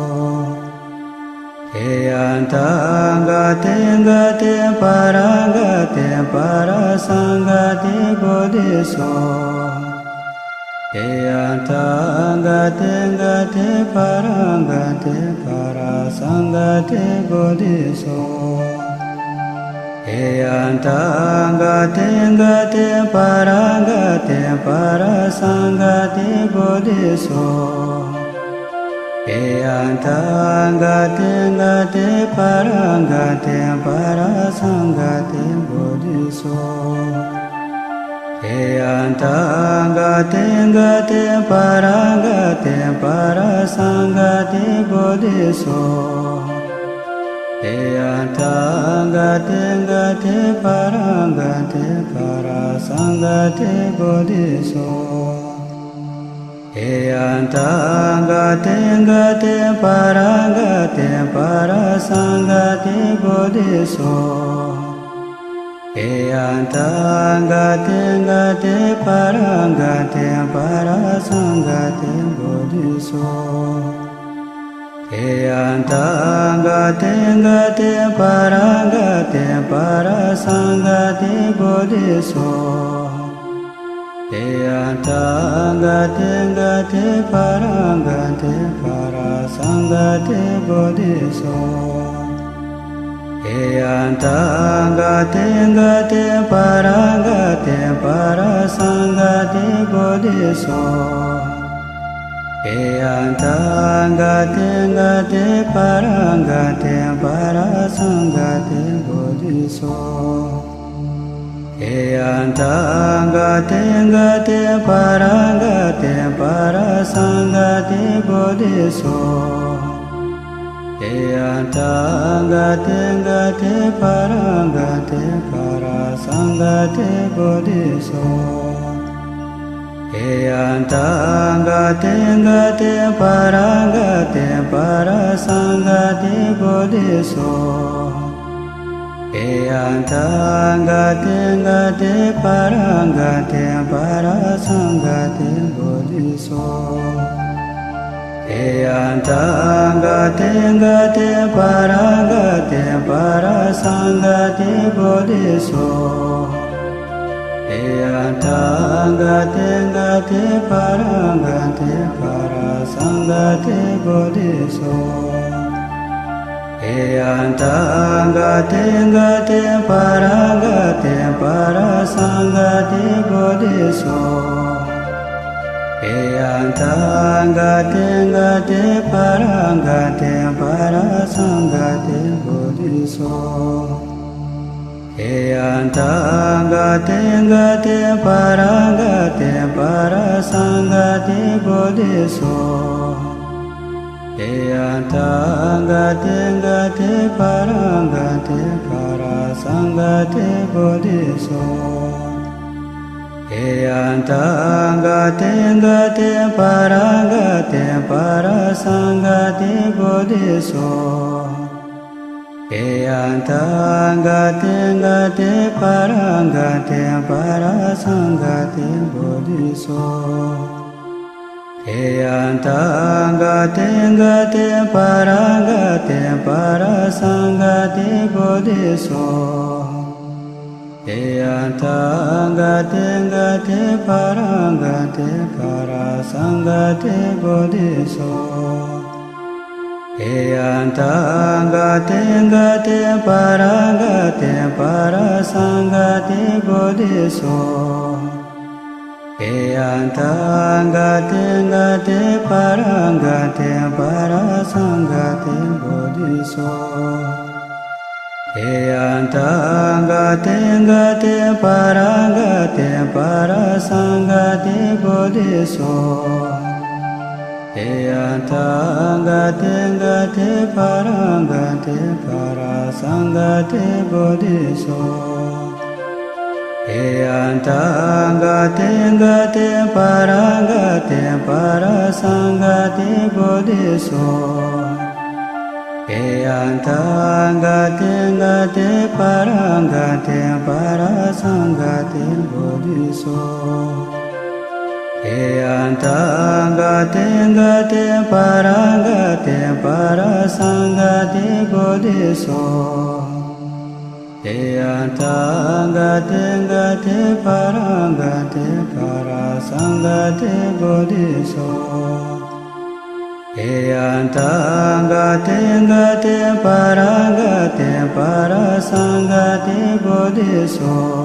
Eyantangate ngate parangate parasangate bodhiso. Eyantangate ngate parangate parasangate bodhiso. Eyantangate ngate parangate parasangate bodhiso. Eyantangate ngate parangate parasangate bodhiso. Eyantangate ngate parangate parasangate bodhiso. Eyantangate ngate parangate parasangate bodhiso. Eyantangate ngate parangate parasangate bodhiso. Eyantangate ngate parangate parasangate bodhiso. Eyantangate ngate parangate parasangate bodhiso. Eyantangate ngate parangate parasangate bodhiso. Eyantangate ngate parangate parasangate bodhiso. Eyantangate ngate parangate parasangate bodhiso. Eyantangate ngate parangate parasangate bodhiso. Eyantangate ngate parangate parasangate bodhiso. Eyantangate ngate parangate parasangate bodhiso. Eyantangate ngate parangate parasangate bodhiso. Eyantangate ngate parangate parasangate bodhiso. Eyantangate ngate parangate parasangate bodhiso. Eyantangate ngate parangate parasangate bodhiso. Eyantangate ngate parangate parasangate bodhiso. Eyantangate ngate parangate parasangate bodhiso. Eyantangate ngate parangate parasangate bodhiso. Eyantang gaten gaten parang gaten parasang gaten bodhiso. Eyantang gaten gaten parang gaten parasang gaten bodhiso. Eyantang gaten gaten parang gaten parasang gaten bodhiso. Eyantang gaten gaten parang gaten parasang gaten bodhiso. Eyantang gaten gaten parang gaten parasang gaten bodhiso. Eyantang gaten gaten parang gaten parasang gaten bodhiso. Eyantang gaten gaten parang gaten parasang gaten bodhiso. Eyantang gaten gaten parang gaten parasang gaten bodhiso. Eyantang gaten gaten parang gaten parasang gaten bodhiso. Eyantang gaten gaten parang gaten parasang gaten bodhiso. Eyantang gaten gaten parang gaten parasang gaten bodhiso. Eyantang gaten gaten parang gaten parasang gaten bodhiso. Eyantang gaten gaten parang gaten parasang gaten bodhiso.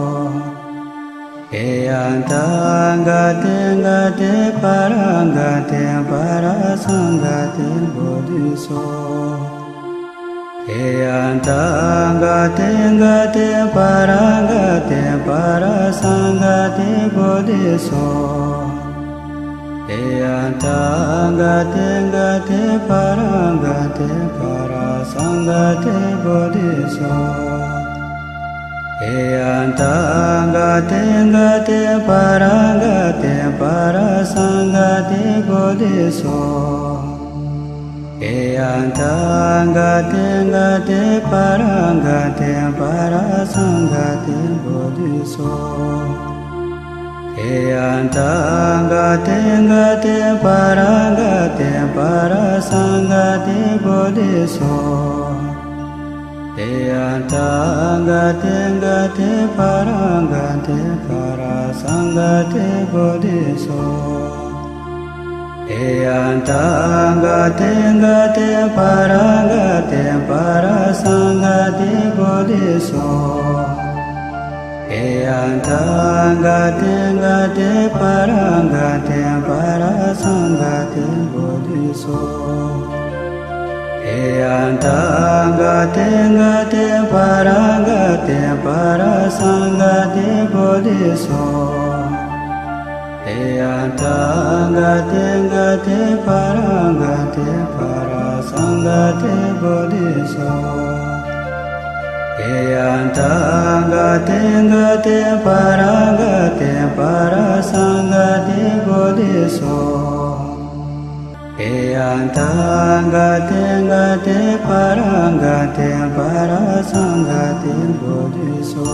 Eyantang gaten gaten parang gaten parasang gaten bodhiso. Eyantang gaten gaten parang gaten parasang gaten bodhiso. Eyantang gaten gaten parang gaten parasang gaten bodhiso. Eyantang gaten gaten parang gaten parasang gaten bodhiso. Eyantang gaten gaten parang gaten parasang gaten bodhiso. Eyantang gaten gaten parang gaten parasang gaten bodhiso. Eyantang gaten gaten parang gaten parasang gaten bodhiso. Eyantang gaten gaten parang gaten parasang gaten bodhiso. Eyantang gaten gaten parang gaten parasang gaten bodhiso. Eyantang gaten gaten parang gaten parasang gaten bodhiso. Eyantang gaten gaten parang gaten parasang gaten bodhiso. Eyantang gaten gaten parang gaten parasang gaten bodhiso. Eyantang gaten gaten parang gaten parasang gaten bodhiso.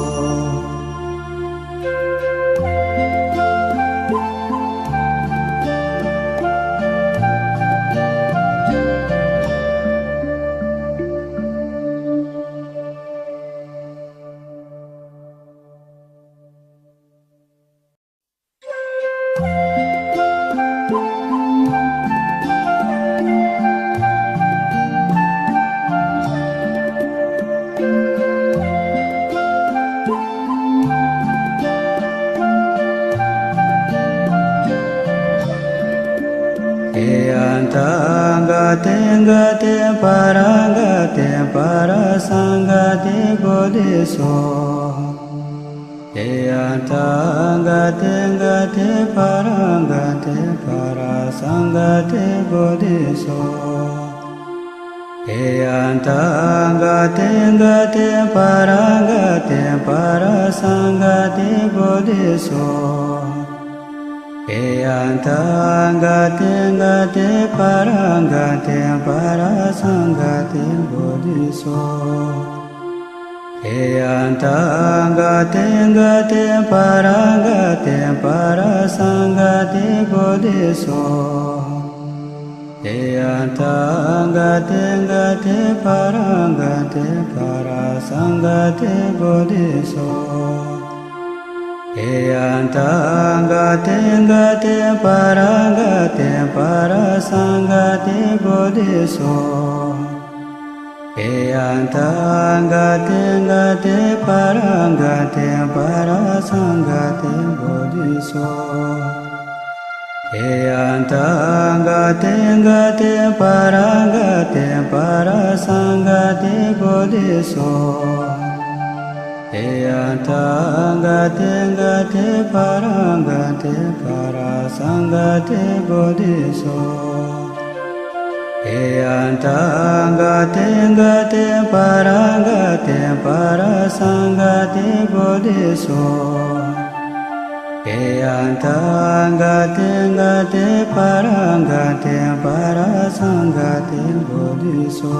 Eyantang gaten gaten parang gaten parasang gaten bodhiso. Eyantang gaten gaten parang gaten parasang gaten bodhiso. Eyantang gaten gaten parang gaten parasang gaten bodhiso. Eyantangate gate parangate parasangate bodhiso. Eyantangate gate parangate parasangate bodhiso. Eyantangate gate parangate parasangate bodhiso. Eyantangate gate parangate parasangate bodhiso. Eyantangate gate parangate parasangate bodhiso. Eyantangate gate parangate parasangate bodhiso. Eyantangate gate parangate parasangate bodhiso. Eyantangate gate parangate parasangate bodhiso. Eyantangate gate parangate parasangate bodhiso.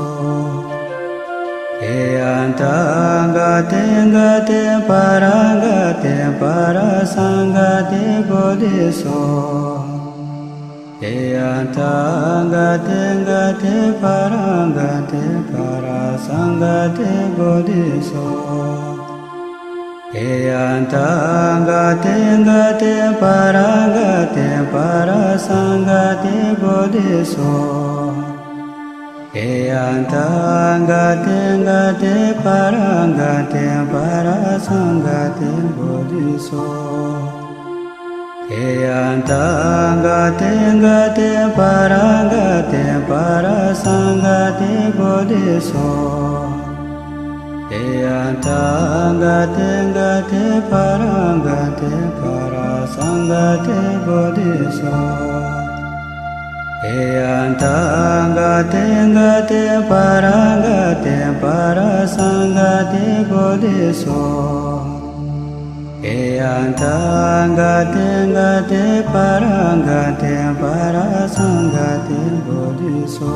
Eyantangate gate parangate parasangate bodhiso. Eyantangate gate parangate parasangate bodhiso. Eyantangate gate parangate parasangate bodhiso. Eyantangate gate parangate parasangate bodhiso. Eyantangate gate parangate parasangate bodhiso. Eyantangate gate parangate parasangate bodhiso. Eyantangate gate parangate parasangate bodhiso. Eyantangate gate parangate parasangate bodhiso. Eyantangate gate parangate parasangate bodhiso.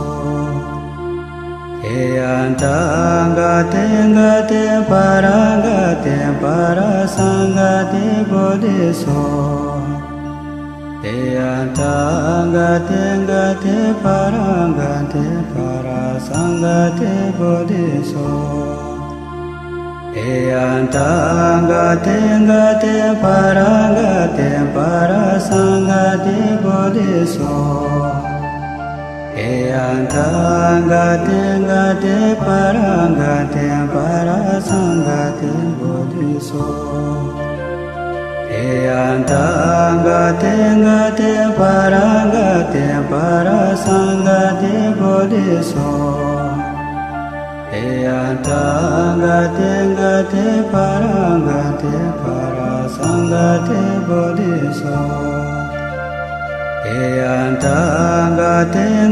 Eyantangate gate parangate parasangate bodhiso. Eyantangate gate parangate parasangate bodhiso. Eyantangate gate parangate parasangate bodhiso. Eyantangate gate parangate parasangate bodhiso. Eyantangate gate parangate parasangate bodhiso. Eyantangate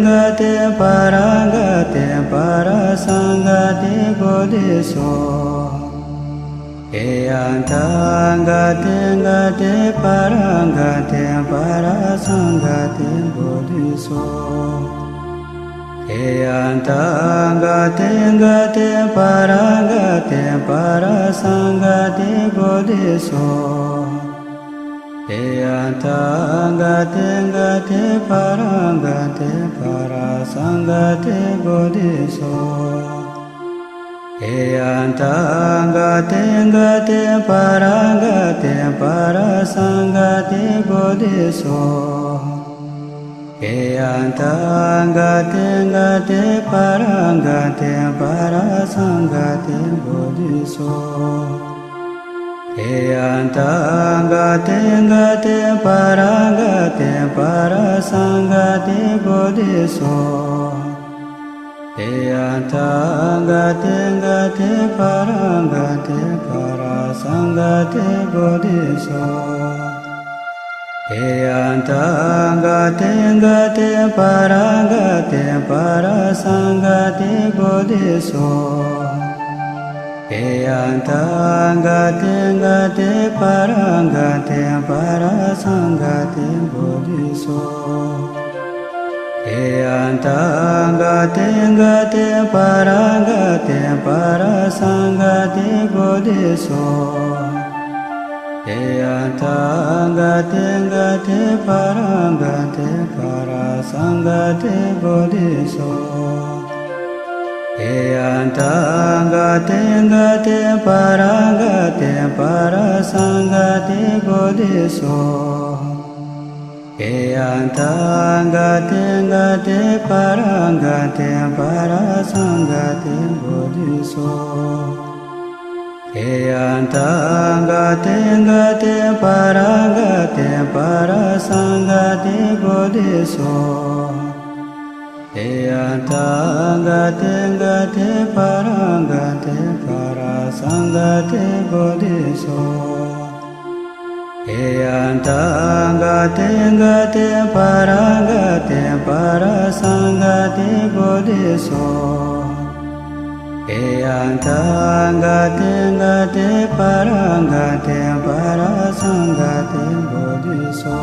gate parangate parasangate bodhiso. Eyantangate gate parangate parasangate bodhiso. Eyantangate gate parangate parasangate bodhiso. Eyantangate gate parangate parasangate bodhiso. Eyantangate gate parangate parasangate bodhiso. Eyantangate gate parangate parasangate bodhiso. Eyantangate gate parangate parasangate bodhiso. Eyantangate gate parangate parasangate bodhiso. Eyantangate gate parangate parasangate bodhiso. Eyantangate gate parangate parasangate bodhiso. Eyantangate gate parangate parasangate bodhiso. Eyantangate gate parangate parasangate bodhiso. Eyantangate gate parangate parasangate bodhiso. Eyantangate gate parangate parasangate bodhiso. Eyantangate gate parangate parasangate bodhiso. Eyantangate gate parangate parasangate bodhiso. Eyantangate gate parangate parasangate bodhiso. Eyantangate gate parangate parasangate bodhiso.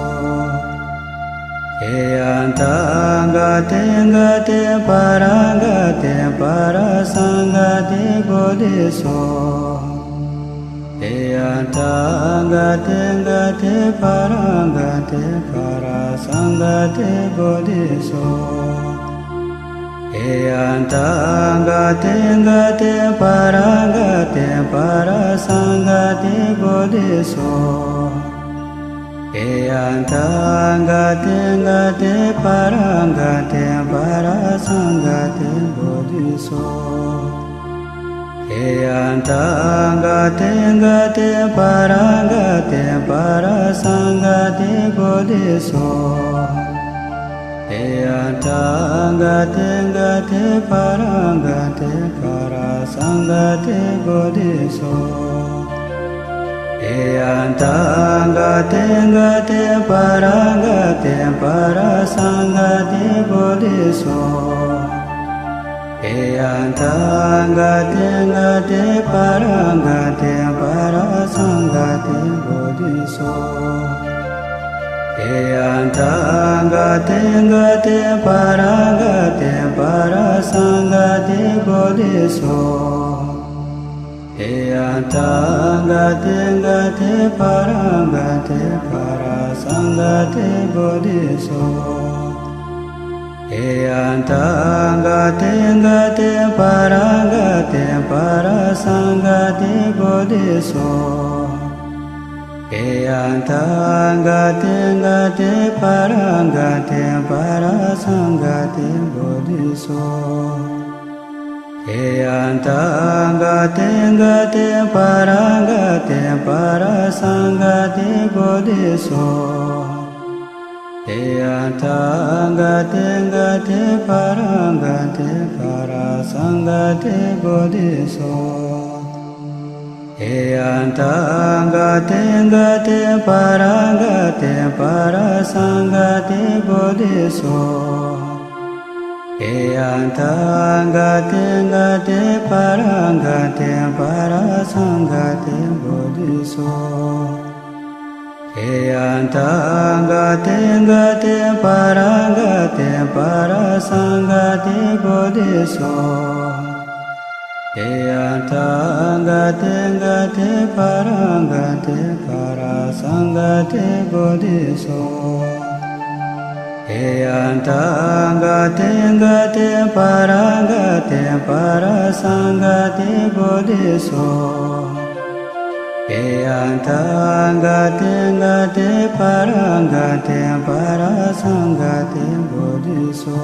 Eyantangate gate parangate parasangate bodhiso. Eyantangate gate parangate parasangate bodhiso. Eyantangate gate parangate parasangate bodhiso. Eyantangate gate parangate parasangate bodhiso. Eyantangate gate parangate parasangate bodhiso. Eyantangate gate parangate parasangate bodhiso. Eyantangate gate parangate parasangate bodhiso. Eyantangate gate parangate parasangate bodhiso. Eyantangate gate parangate parasangate bodhiso. Eyantangate gate parangate parasangate bodhiso. Eyantangate gate parangate parasangate bodhiso. Eyantangate gate parangate parasangate bodhiso. Eyantangate gate parangate parasangate bodhiso. Eyantangate gate parangate parasangate bodhiso. Eyantangate gate parangate parasangate bodhiso. Eyantangate gate parangate parasangate bodhiso. Eyantangate gate parangate parasangate bodhiso. Eyantangate gate parangate parasangate bodhiso. Eyantangate gate parangate parasangate bodhiso. Eyantangate gate parangate parasangate bodhiso.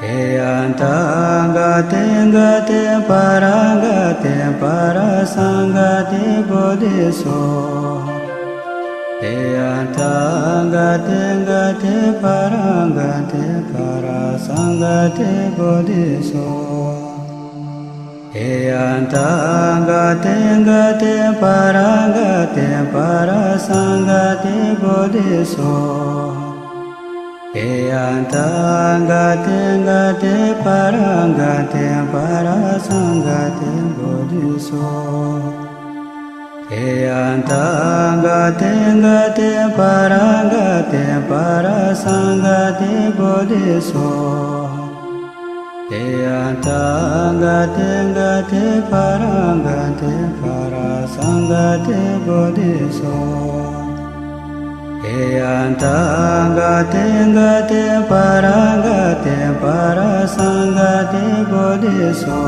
Eyantangate gate parangate parasangate bodhiso. Eyantangate gate parangate parasangate bodhiso. Eyantangate gate parangate parasangate bodhiso. Eyantangate gate parangate parasangate bodhiso. Eyantangate gate parangate parasangate bodhiso. Eyantangate gate parangate parasangate bodhiso. Eyantangate gate parangate parasangate bodhiso.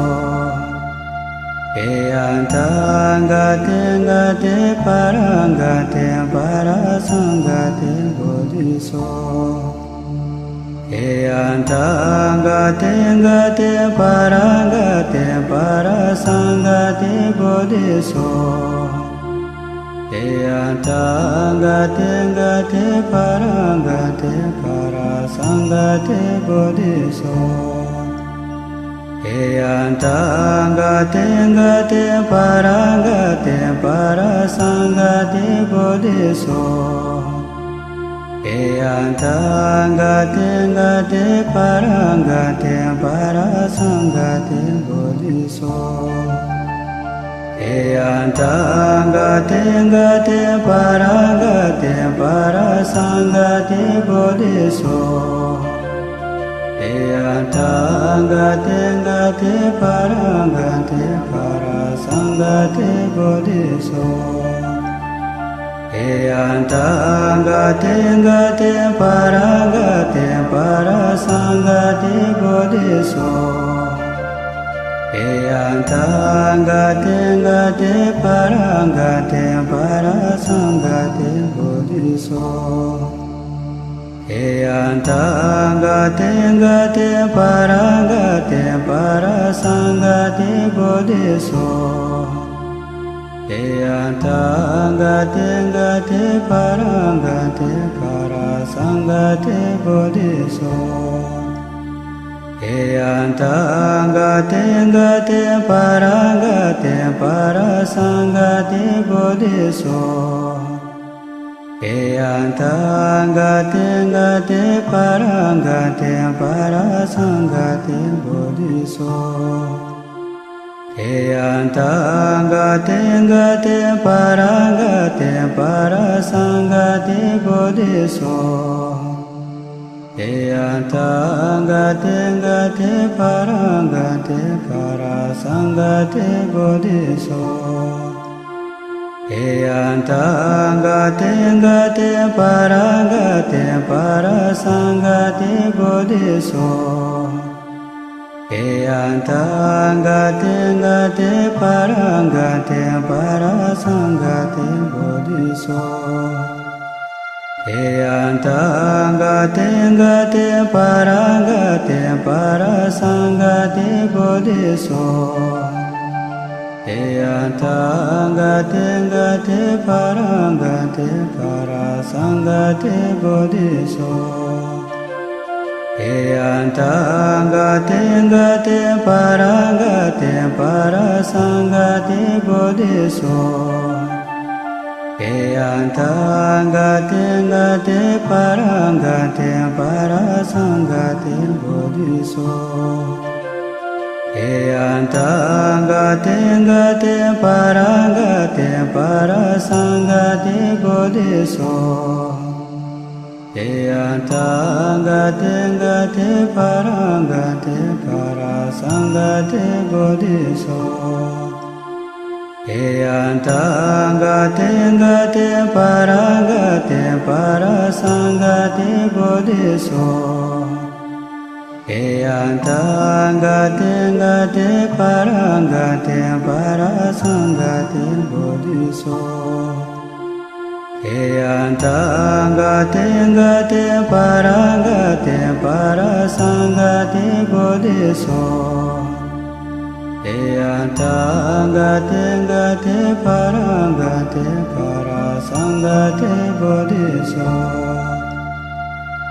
Eyantangate gate parangate parasangate bodhiso. Eyantangate gate parangate parasangate bodhiso. Eyantangate gate parangate parasangate bodhiso. Eyantangate gate parangate parasangate bodhiso. Eyantangate gate parangate parasangate bodhiso. Eyantangate gate parangate parasangate bodhiso. Eyantangate gate parangate parasangate bodhiso. Eyantangate gate parangate parasangate bodhiso. Eyantangate gate parangate parasangate bodhiso. Eyantangate gate parangate parasangate bodhiso. Eyantangate gate parangate parasangate bodhiso. Eyantangate gate parangate parasangate bodhiso. Eyantangate gate parangate parasangate bodhiso. Eyantangate gate parangate parasangate bodhiso. Eyantangate gate parangate parasangate bodhiso. Eyantangate gate parangate parasangate bodhiso. Eyantangate gate parangate parasangate bodhiso. Eyantangate gate parangate parasangate bodhiso. Eyantangate gate parangate parasangate bodhiso. Eyantangate gate parangate parasangate bodhiso. Eyantangate gate parangate parasangate bodhiso. Eyantangate gate parangate parasangate bodhiso. Eyantangate gate parangate parasangate bodhiso. Eyantangate gate parangate parasangate bodhiso. Eyantangate gate parangate parasangate bodhiso. Eyantangate gate parangate parasangate bodhiso. Eyantangate gate parangate parasangate bodhiso.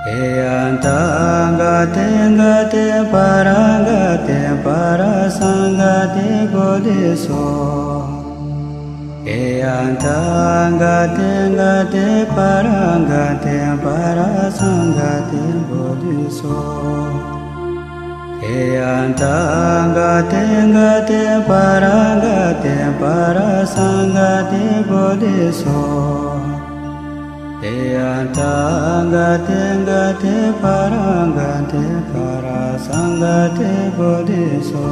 Eyantangate gate parangate parasangate bodhiso. Eyantangate gate parangate parasangate bodhiso eyantangate ngate parangate parasangate bodhiso eyantangate ngate parangate parasangate bodhiso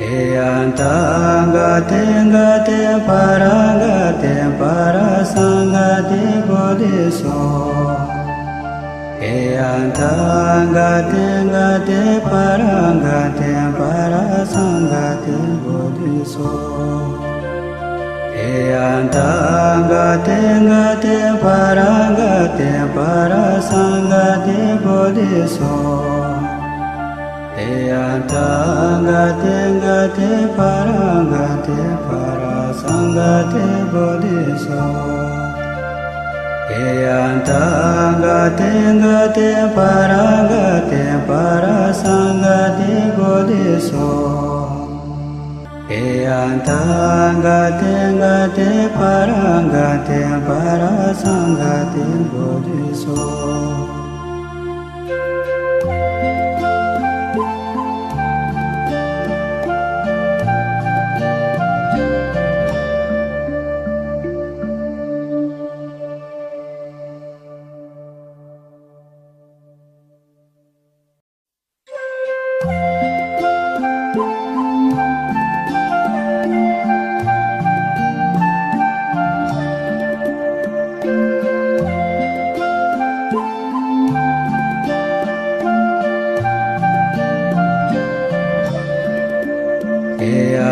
eyantangate ngate parangate parasangate bodhiso eyantangate ngate parangate parasangate bodhiso eyantangate ngate parangate parasangate bodhiso eyantangate ngate parangate parasangate bodhiso eyantangate ngate parangate parasangate bodhiso eyantangate ngate parangate parasangate bodhiso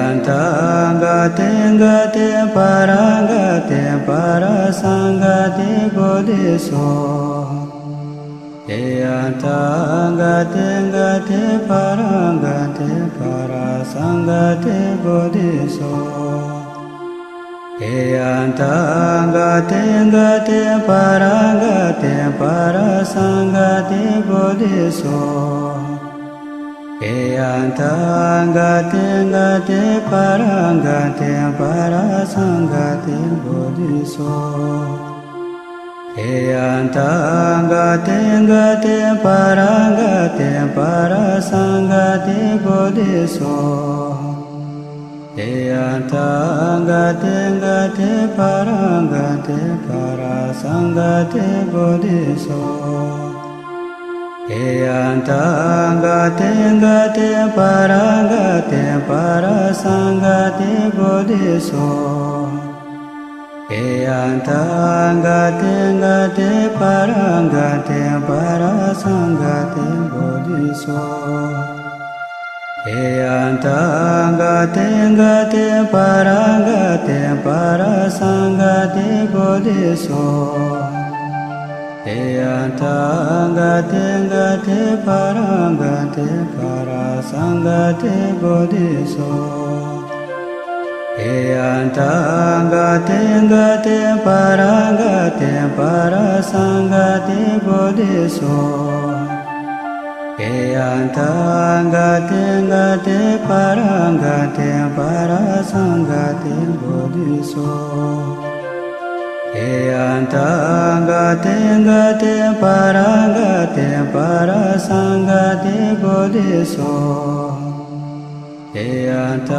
eyantangate ngate parangate parasangate bodhiso eyantangate ngate parangate parasangate bodhiso eyantangate ngate parangate parasangate bodhiso eyantangate ngate parangate parasangate bodhiso eyantangate ngate parangate parasangate bodhiso eyantangate ngate parangate parasangate bodhiso eyantangate ngate parangate parasangate bodhiso eyantangate ngate parangate parasangate bodhiso eyantangate ngate parangate parasangate bodhiso eyantangate ngate parangate parasangate bodhiso eyantangate ngate parangate parasangate bodhiso eyantangate ngate parangate parasangate bodhiso eyantangate ngate parangate parasangate bodhiso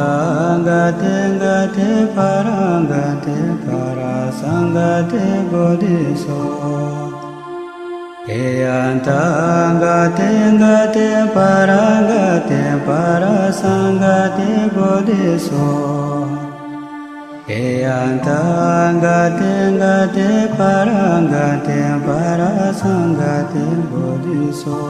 eyantangate ngate parangate parasangate bodhiso eyantangate ngate parangate parasangate bodhiso eyantangate ngate parangate parasangate bodhiso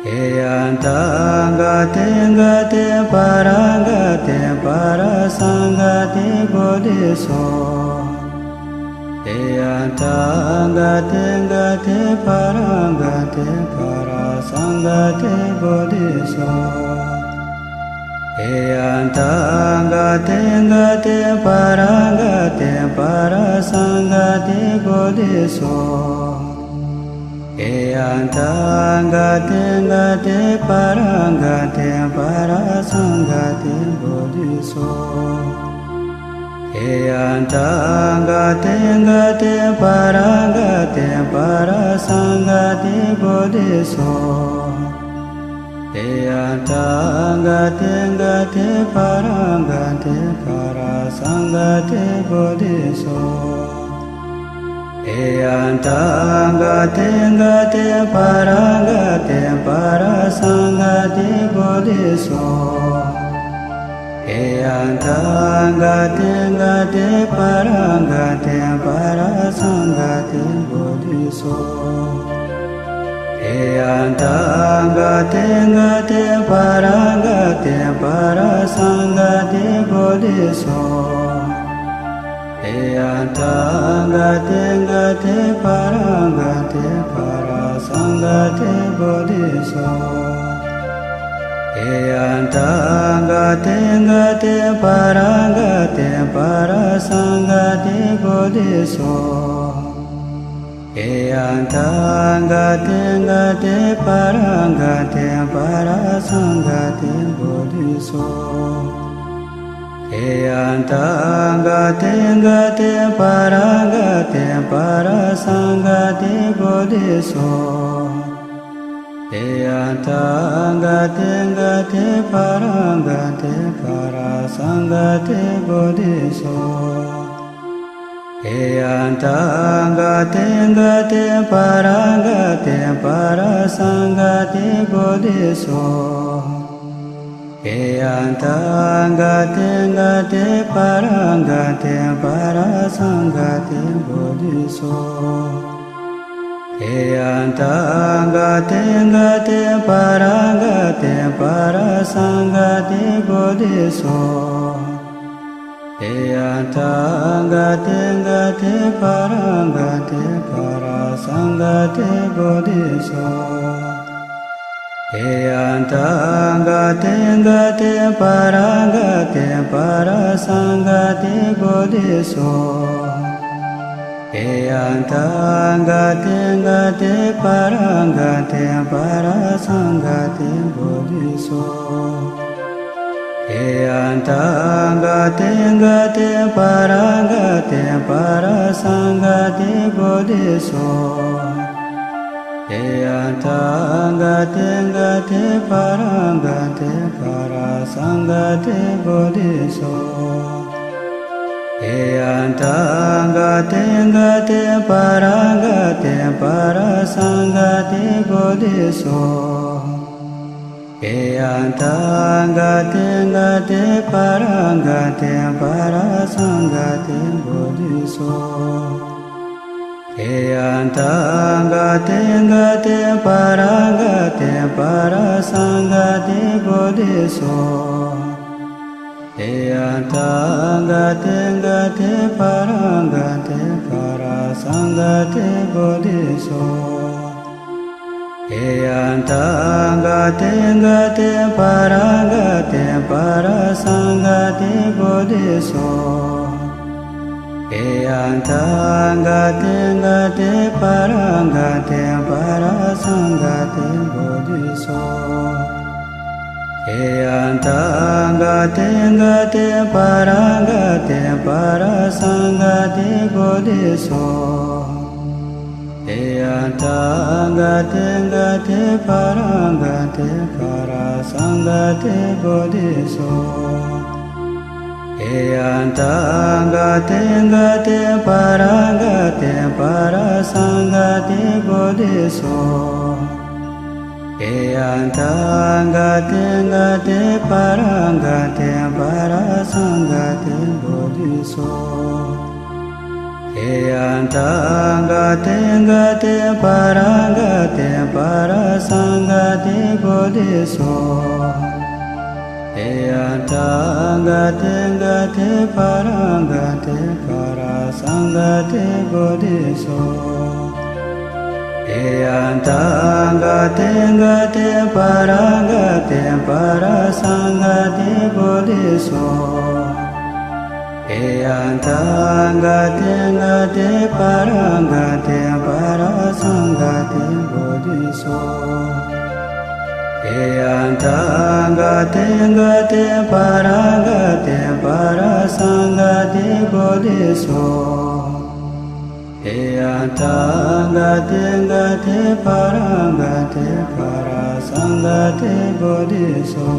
eyantangate ngate parangate parasangate bodhiso eyantangate ngate parangate parasangate bodhiso eyantangate ngate parangate parasangate bodhiso eyantangate ngate parangate parasangate bodhiso Eyantangate ngate parangate parasangate bodhiso. Eyantangate ngate parangate parasangate bodhiso. Eyantangate ngate parangate parasangate bodhiso. Eyantangate ngate parangate parasangate bodhiso. Eyantangate ngate parangate parasangate bodhiso. Eyantangate ngate parangate parasangate bodhiso. Eyantangate ngate parangate parasangate bodhiso. Eyantangate ngate parangate parasangate bodhiso. Eyantangate ngate parangate parasangate bodhiso. Eyantangate ngate parangate parasangate bodhiso. Eyantangate ngate parangate parasangate bodhiso. Eyantangate ngate parangate parasangate bodhiso. Eyantangate ngate parangate parasangate bodhiso. Eyantangate ngate parangate parasangate bodhiso. Eyantangate ngate parangate parasangate bodhiso. Eyantangate ngate parangate parasangate bodhiso. Eyantangate ngate parangate parasangate bodhiso. Eyantangate ngate parangate parasangate bodhiso. Eyantangate ngate parangate parasangate bodhiso. Eyantangate ngate parangate parasangate bodhiso. Eyantangate ngate parangate parasangate bodhiso. Eyantangate ngate parangate parasangate bodhiso. Eyantangate ngate parangate parasangate bodhiso. Eyantangate ngate parangate parasangate bodhiso. Eyantangate ngate parangate parasangate bodhiso. Eyantangate ngate parangate parasangate bodhiso. Eyantangate ngate parangate parasangate bodhiso. Eyantangate ngate parangate parasangate bodhiso. Eyantangate ngate parangate parasangate bodhiso. Eyantangate ngate parangate parasangate bodhiso. Eyantangate ngate parangate parasangate bodhiso. Eyantangate ngate parangate parasangate bodhiso. Eyantangate ngate parangate parasangate bodhiso. Eyantangate ngate parangate parasangate bodhiso.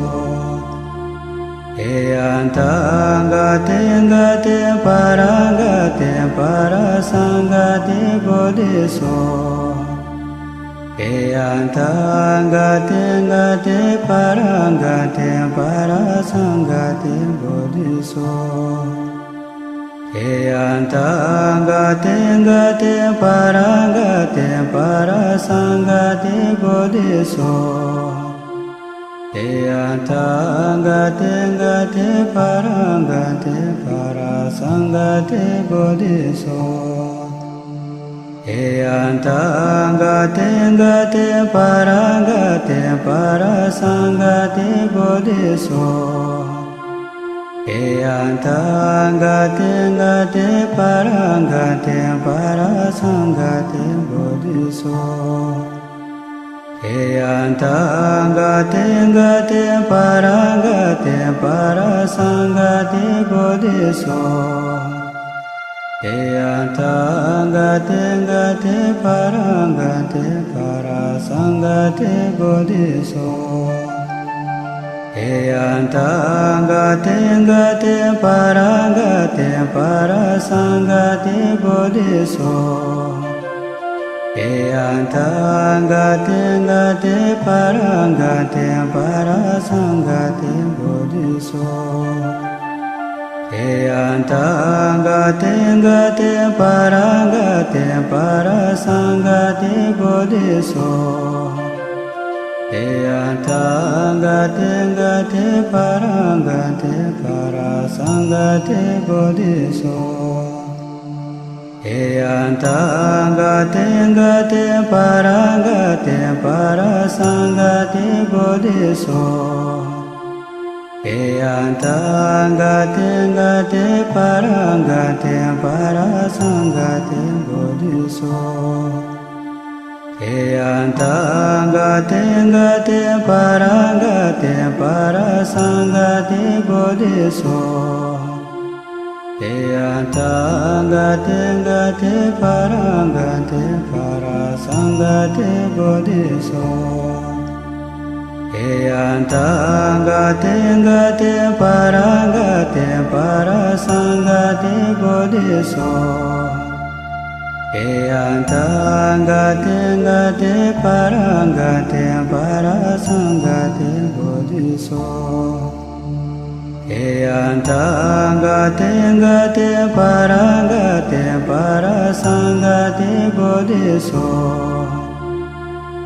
Eyantangate ngate parangate parasangate bodhiso. Eyantangate ngate parangate parasangate bodhiso. Eyantangate ngate parangate parasangate bodhiso. Eyantangate ngate parangate parasangate bodhiso. Eyantangate ngate parangate parasangate bodhiso. Eyantangate ngate parangate parasangate bodhiso. Eyantangate ngate parangate parasangate bodhiso. Eyantangate ngate parangate parasangate bodhiso. Eyantangate ngate parangate parasangate bodhiso. Eyantangate ngate parangate parasangate bodhiso. Eyantangate ngate parangate parasangate bodhiso. Eyantangate ngate parangate parasangate bodhiso. Eyantangate ngate parangate parasangate bodhiso. Eyantangate ngate parangate parasangate bodhiso. Eyantangate ngate parangate parasangate bodhiso. Eyantangate ngate parangate parasangate bodhiso. Eyantangate ngate parangate parasangate bodhiso. Eyantangate ngate parangate parasangate bodhiso. Eyantangate ngate parangate parasangate bodhiso. Eyantangate ngate parangate parasangate bodhiso.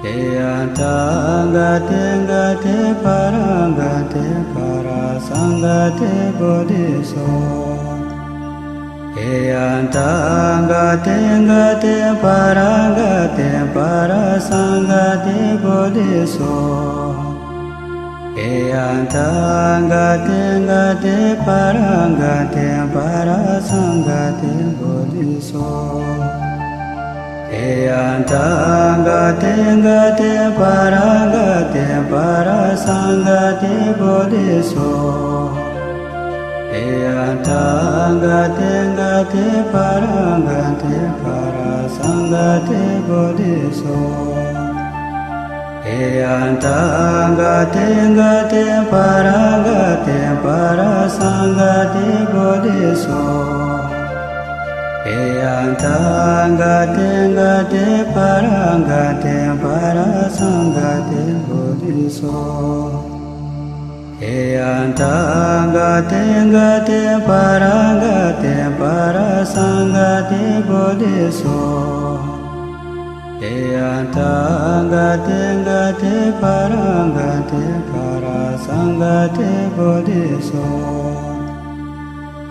Eyantangate ngate parangate parasangate bodhiso. Eyantangate ngate parangate parasangate bodhiso. Eyantangate ngate parangate parasangate bodhiso. Eyantangate ngate parangate parasangate bodhiso. Eyantangate ngate parangate parasangate bodhiso. Eyantangate ngate parangate parasangate bodhiso. Eyantangate ngate parangate parasangate bodhiso. Eyantangate ngate parangate parasangate bodhiso.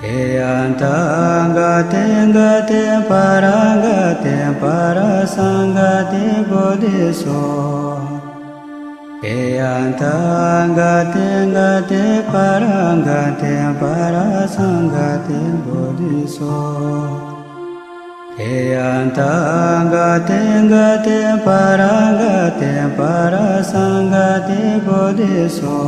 Eyantangate ngate parangate parasangate bodhiso. Eyantangate ngate parangate parasangate bodhiso. Eyantangate gate parangate parasangate bodhiso.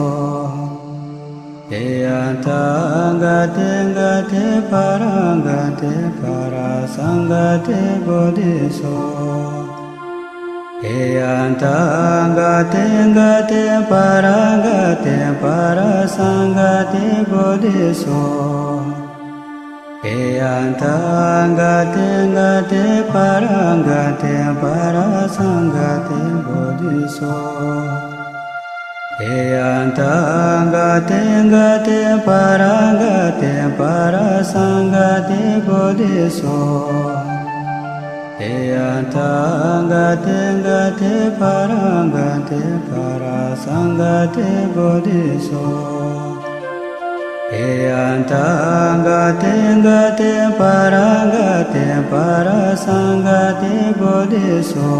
Eyantangate gate parangate parasangate bodhiso. Eyantangate gate parangate parasangate bodhiso. Eyantangate gate parangate parasangate bodhiso. Eyantangate gate parangate parasangate bodhiso. Eyantangate gate parangate parasangate bodhiso. Eyantangate gate parangate parasangate bodhiso.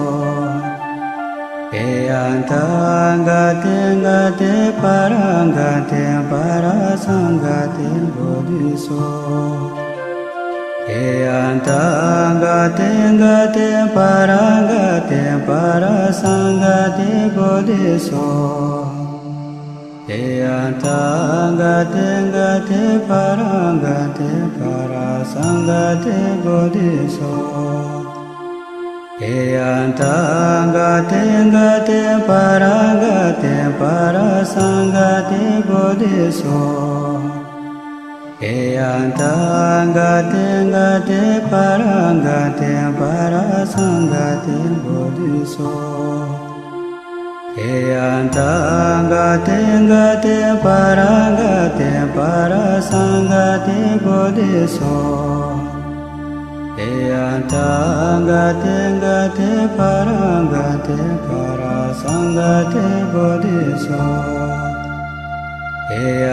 Eyantangate gate parangate parasangate bodhiso. Eyantangate gate parangate parasangate bodhiso. Eyantangate gate parangate parasangate bodhiso. Eyantangate gate parangate parasangate bodhiso. Eyantangate gate parangate parasangate bodhiso. Eyantangate gate parangate parasangate bodhiso. Eyantangate gate parangate parasangate bodhiso. Eyantangate gate parangate parasangate bodhiso.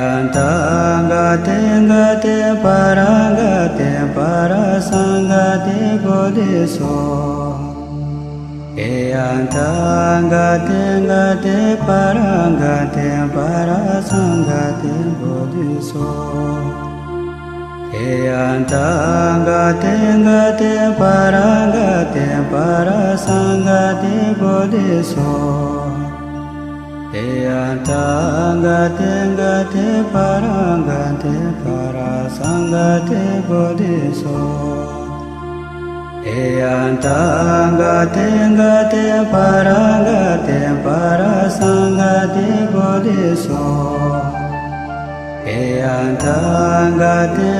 Eyantangate gate parangate parasangate bodhiso. Eyantangate gate parangate parasangate bodhiso. Eyantangate gate parangate parasangate bodhiso. Eyantangate gate parangate parasangate bodhiso. Eyantangate gate parangate parasangate bodhiso. Eyantangate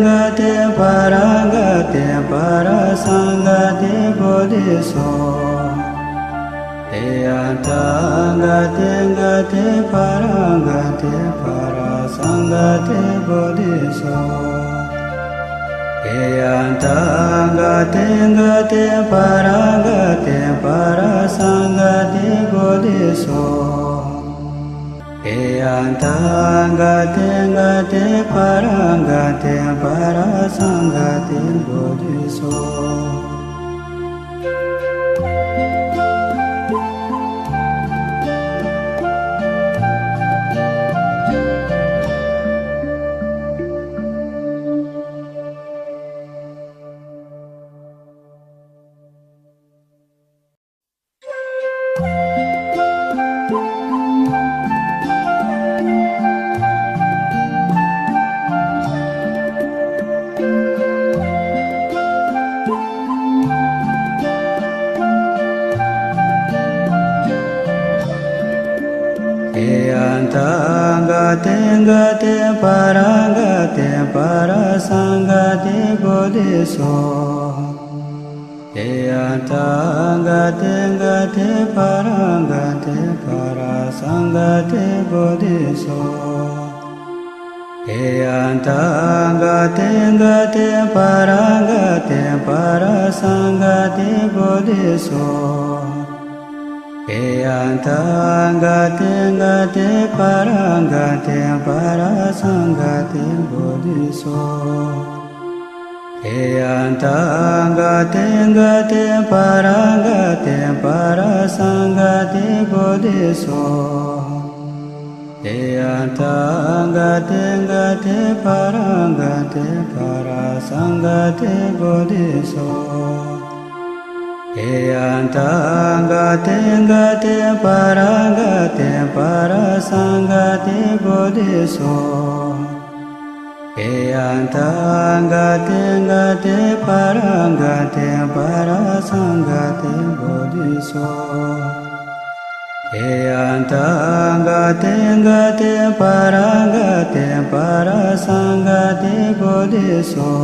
gate parangate parasangate bodhiso. Eyantangate gate parangate parasangate bodhiso. Eyantangate gate parangate parasangate bodhiso. Eyantangate gate parangate parasangate bodhiso. Eyantangate gate parangate parasangate bodhiso. Eyantangate gate parangate parasangate bodhiso. Eyantangate gate parangate parasangate bodhiso. Eyantangate gate parangate parasangate bodhiso. Eyantangate gate parangate parasangate bodhiso. Eyantangate ngate parangate parasangate bodhiso. Eyantangate ngate parangate parasangate bodhiso. Eyantangate ngate parangate parasangate bodhiso. Eyantangate ngate parangate parasangate bodhiso.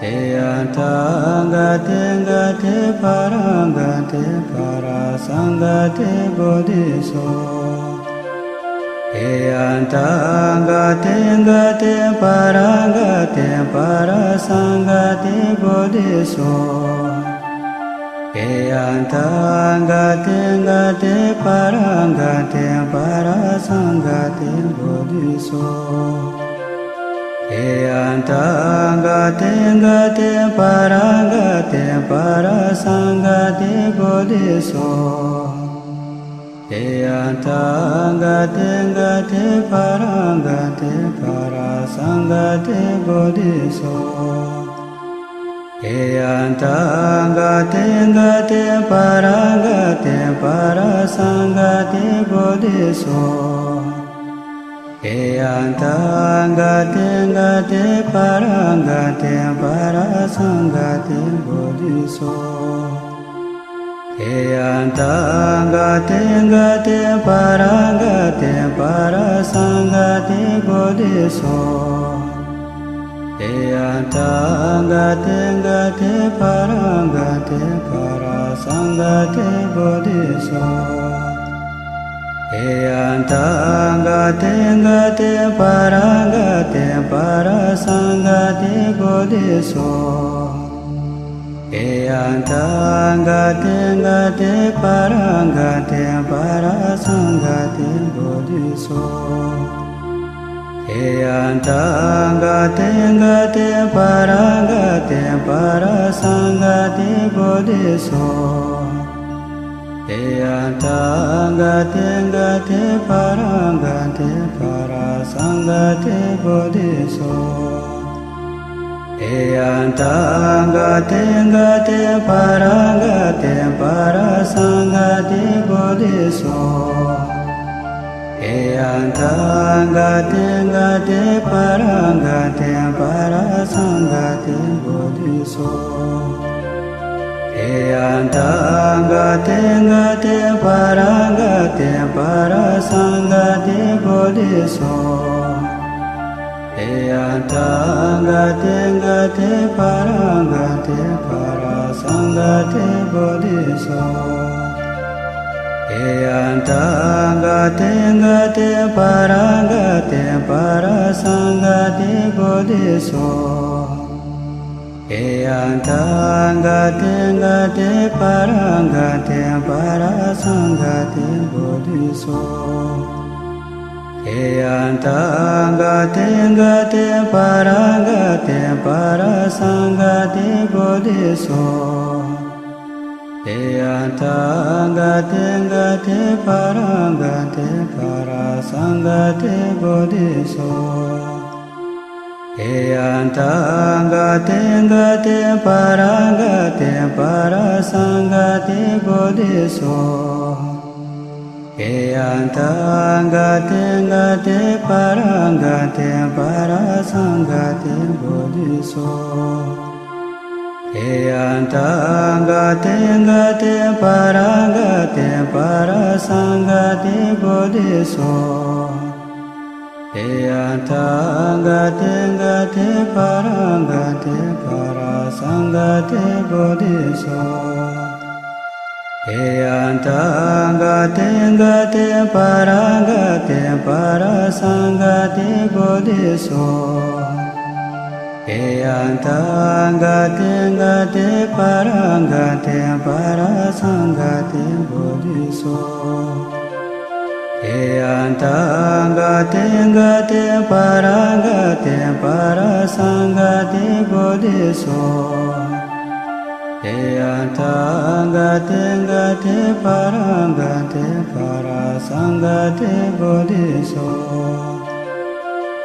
Eyantangate ngate parangate parasangate bodhiso. Eyantangate ngate parangate parasangate bodhiso. Eyantangate ngate parangate parasangate bodhiso. Eyantangate ngate parangate parasangate bodhiso. Eyantangate ngate parangate parasangate bodhiso. Eyantangate ngate parangate parasangate bodhiso. Eyantangate ngate parangate parasangate bodhiso. Eyantangate ngate parangate parasangate bodhiso. Eyantangate ngate parangate parasangate bodhiso. Eyantangate ngate parangate parasangate bodhiso. Eyantangate ngate parangate parasangate bodhiso. Eyantangate ngate parangate parasangate bodhiso. Eyantangate ngate parangate parasangate bodhiso. Eyantangate ngate parangate parasangate bodhiso. Eyantangate ngate parangate parasangate bodhiso. Eyantangate ngate parangate parasangate bodhiso. Eyantangate ngate parangate parasangate bodhiso. Eyantangate ngate parangate parasangate bodhiso. Eyantangate ngate parangate parasangate bodhiso. Eyantangate ngate parangate parasangate bodhiso. Eyantangate ngate parangate parasangate bodhiso. Eyantangate ngate parangate parasangate bodhiso. Eyantangate ngate parangate parasangate bodhiso. Eyantangate ngate parangate parasangate bodhiso. Eyantangate ngate parangate parasangate bodhiso. Eyantangate ngate parangate parasangate bodhiso. Eyantangate ngate parangate parasangate bodhiso. Eyantangate ngate parangate parasangate bodhiso. Eyantangate ngate parangate parasangate bodhiso.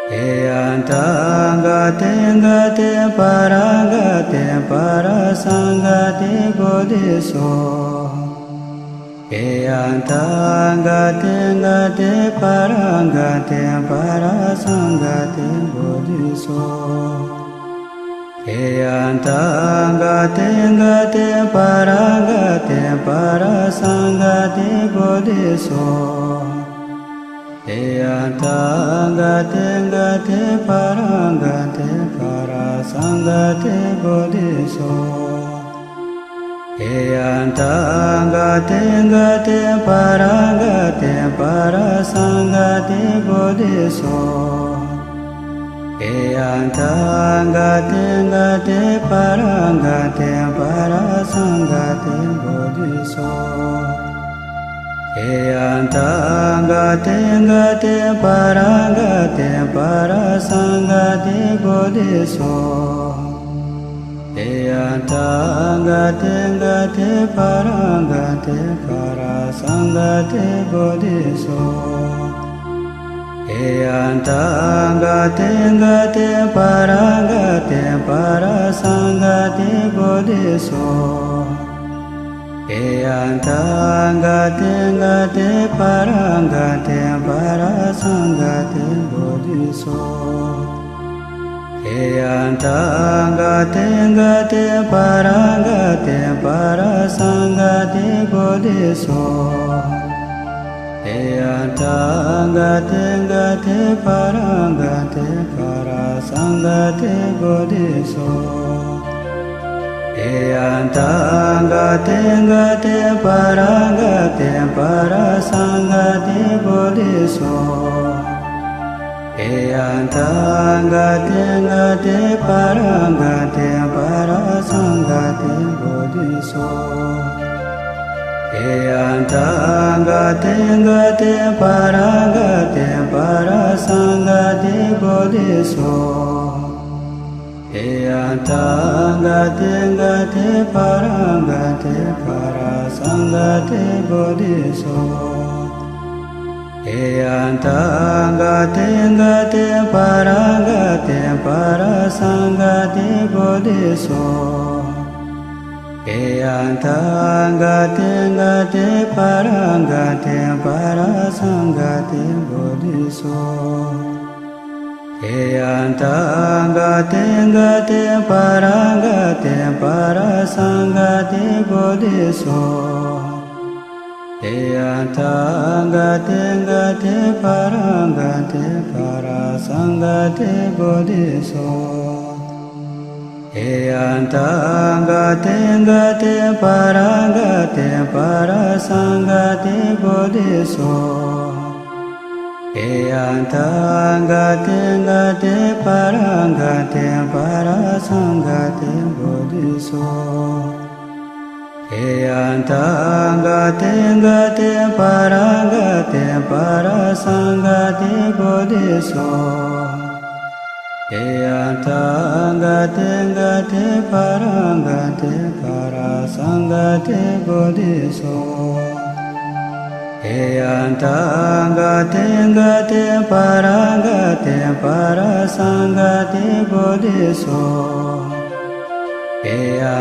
Eyantangate ngate parangate parasangate bodhiso. Eyantangate ngate parangate parasangate bodhiso. Eyantangate ngate parangate parasangate bodhiso. Eyantangate ngate parangate parasangate bodhiso. Eyantangate ngate parangate parasangate bodhiso. Eyantangate ngate parangate parasangate bodhiso. Eyantangate ngate parangate parasangate bodhiso. Eyantangate ngate parangate parasangate bodhiso. Eyantangate ngate parangate parasangate bodhiso. Eyantangate ngate parangate parasangate bodhiso. Eyantangate ngate parangate parasangate bodhiso. Eyantangate ngate parangate parasangate bodhiso. Eyantangate ngate parangate parasangate bodhiso. Eyantangate ngate parangate parasangate bodhiso. Eyantangate ngate parangate parasangate bodhiso. Eyantangate ngate parangate parasangate bodhiso. Eyantangate ngate parangate parasangate bodhiso. Eyantangate ngate parangate parasangate bodhiso. Eyantangate ngate parangate parasangate bodhiso. Eyantangate ngate parangate parasangate bodhiso. Eyantangate ngate parangate parasangate bodhiso. Eyantangate ngate parangate parasangate bodhiso. Eyantangate ngate parangate parasangate bodhiso. Eyantangate ngate parangate parasangate bodhiso. Eyantangate ngate parangate parasangate bodhiso. Eyantangate ngate parangate parasangate bodhiso.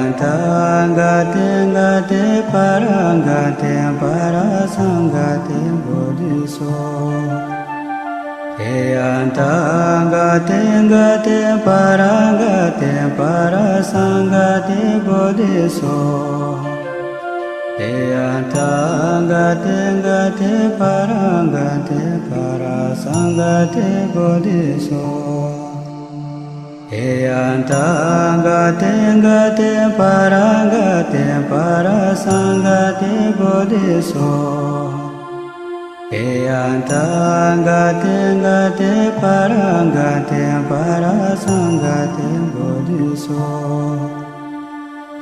Eyantangate ngate parangate parasangate bodhiso. Eyantangate ngate parangate parasangate bodhiso. Eyantangate ngate parangate parasangate bodhiso. Eyantangate ngate parangate parasangate bodhiso.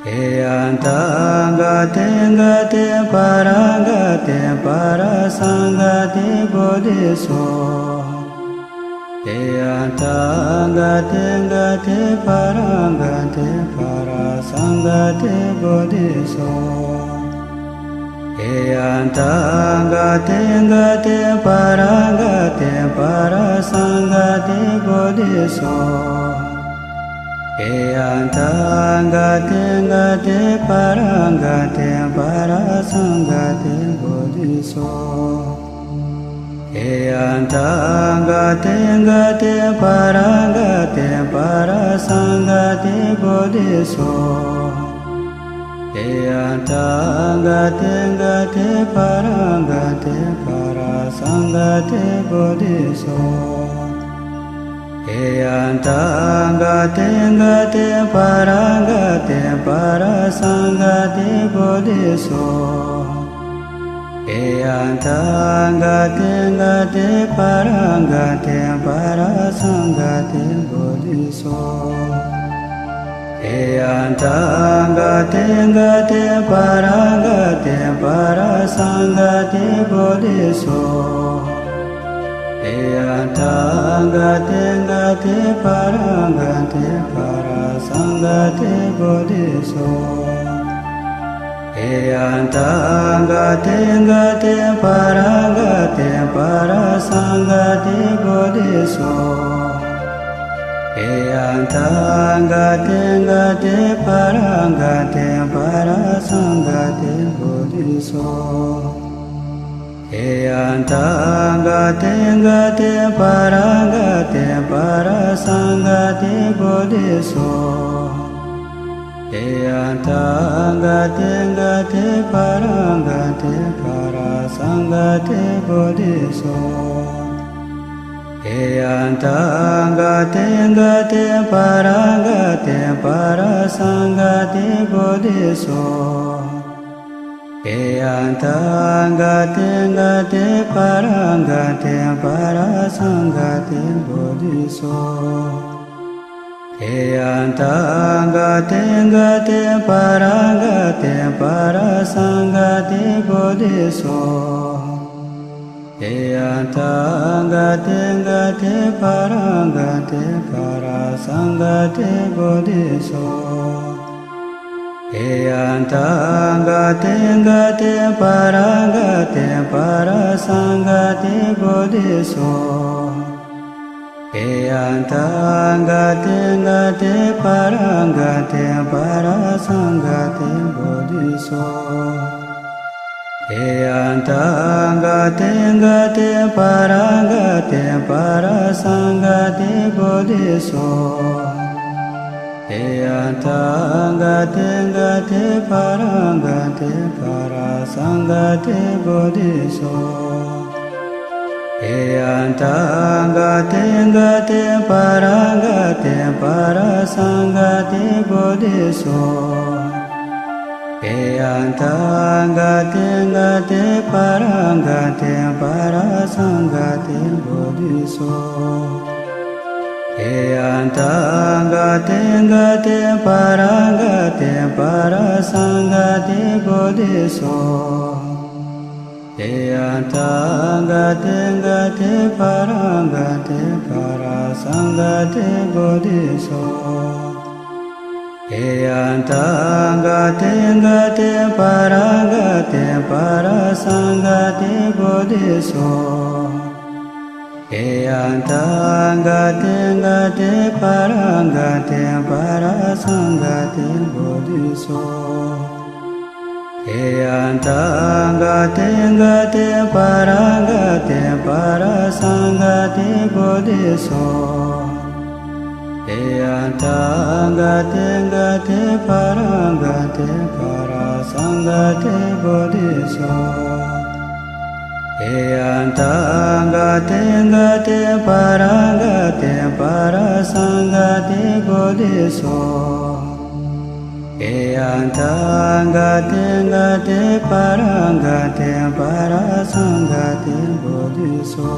Eyantangate ngate parangate parasangate bodhiso. Eyantangate ngate parangate parasangate Sangate Bodhiso Eyantangate Ngate Parangate Parasangate Bodhiso Eyantangate Ngate Parangate Parasangate Bodhiso Eyantangate Ngate Parangate Parasangate Bodhiso Eyantangate Ngate Parangate Parasangate Bodhiso Eyantangate Ngate Parangate Parasangate Bodhiso Eyantangate Ngate Parangate Parasangate Bodhiso Eyantangate Ngate Parangate Parasangate Bodhiso Eyantangate Ngate Parangate Parasangate Bodhiso Eyantangate Ngate Parangate Parasangate Bodhiso Eyantangate Ngate Parangate Parasangate Bodhiso Eyantangate Ngate Parangate Parasangate Bodhiso Eyantangate Ngate Parangate Parasangate Bodhiso Eyantangate Ngate Parangate Parasangate Bodhiso Eyantangate Ngate Parangate Parasangate Bodhiso Eyantangate Ngate Parangate Parasangate Bodhiso Eyantangate Ngate Parangate Parasangate Bodhiso Eyantangate Ngate Parangate Parasangate Bodhiso Eyantangate Ngate Parangate Parasangate Bodhiso Eyantangate Ngate Parangate Parasangate Bodhiso Eyantangate Ngate Parangate Parasangate Bodhiso Eyantangate Ngate Parangate Parasangate Bodhiso Eyantangate Ngate Parangate Parasangate Bodhiso Eyantangate Ngate Parangate Parasangate Bodhiso Eyantangate Ngate Parangate Parasangate Bodhiso Eyantangate Ngate Parangate Parasangate Bodhiso Eyantangate Ngate Parangate Parasangate Bodhiso Eyantangate Ngate Parangate Parasangate Bodhiso Eyantangate Ngate Parangate Parasangate Bodhiso Eyantangate Ngate Parangate Parasangate Bodhiso Eyantangate Ngate Parangate Parasangate Bodhiso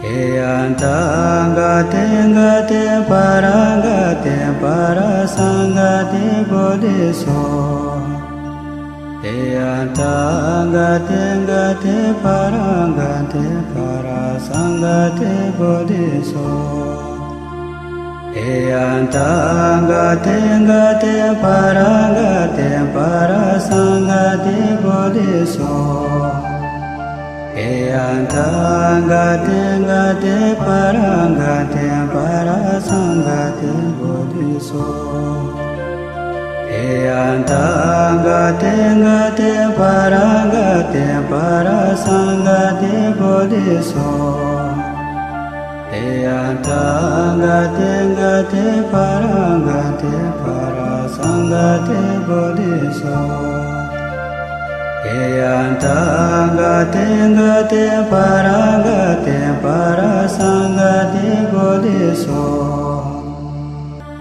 Eyantangate Ngate Parangate Parasangate Bodhiso Eyantangate Ngate Parangate Parasangate Bodhiso Eyantangate ngate parangate parasangate bodhiso. Eyantangate ngate parangate parasangate bodhiso. Eyantangate ngate parangate parasangate bodhiso. Eyantangate ngate parangate parasangate bodhiso. Eyantangate ngate parangate parasangate bodhiso.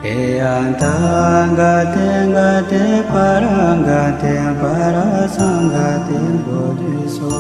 Eyantangate ngate parangate parasangate bodhiso.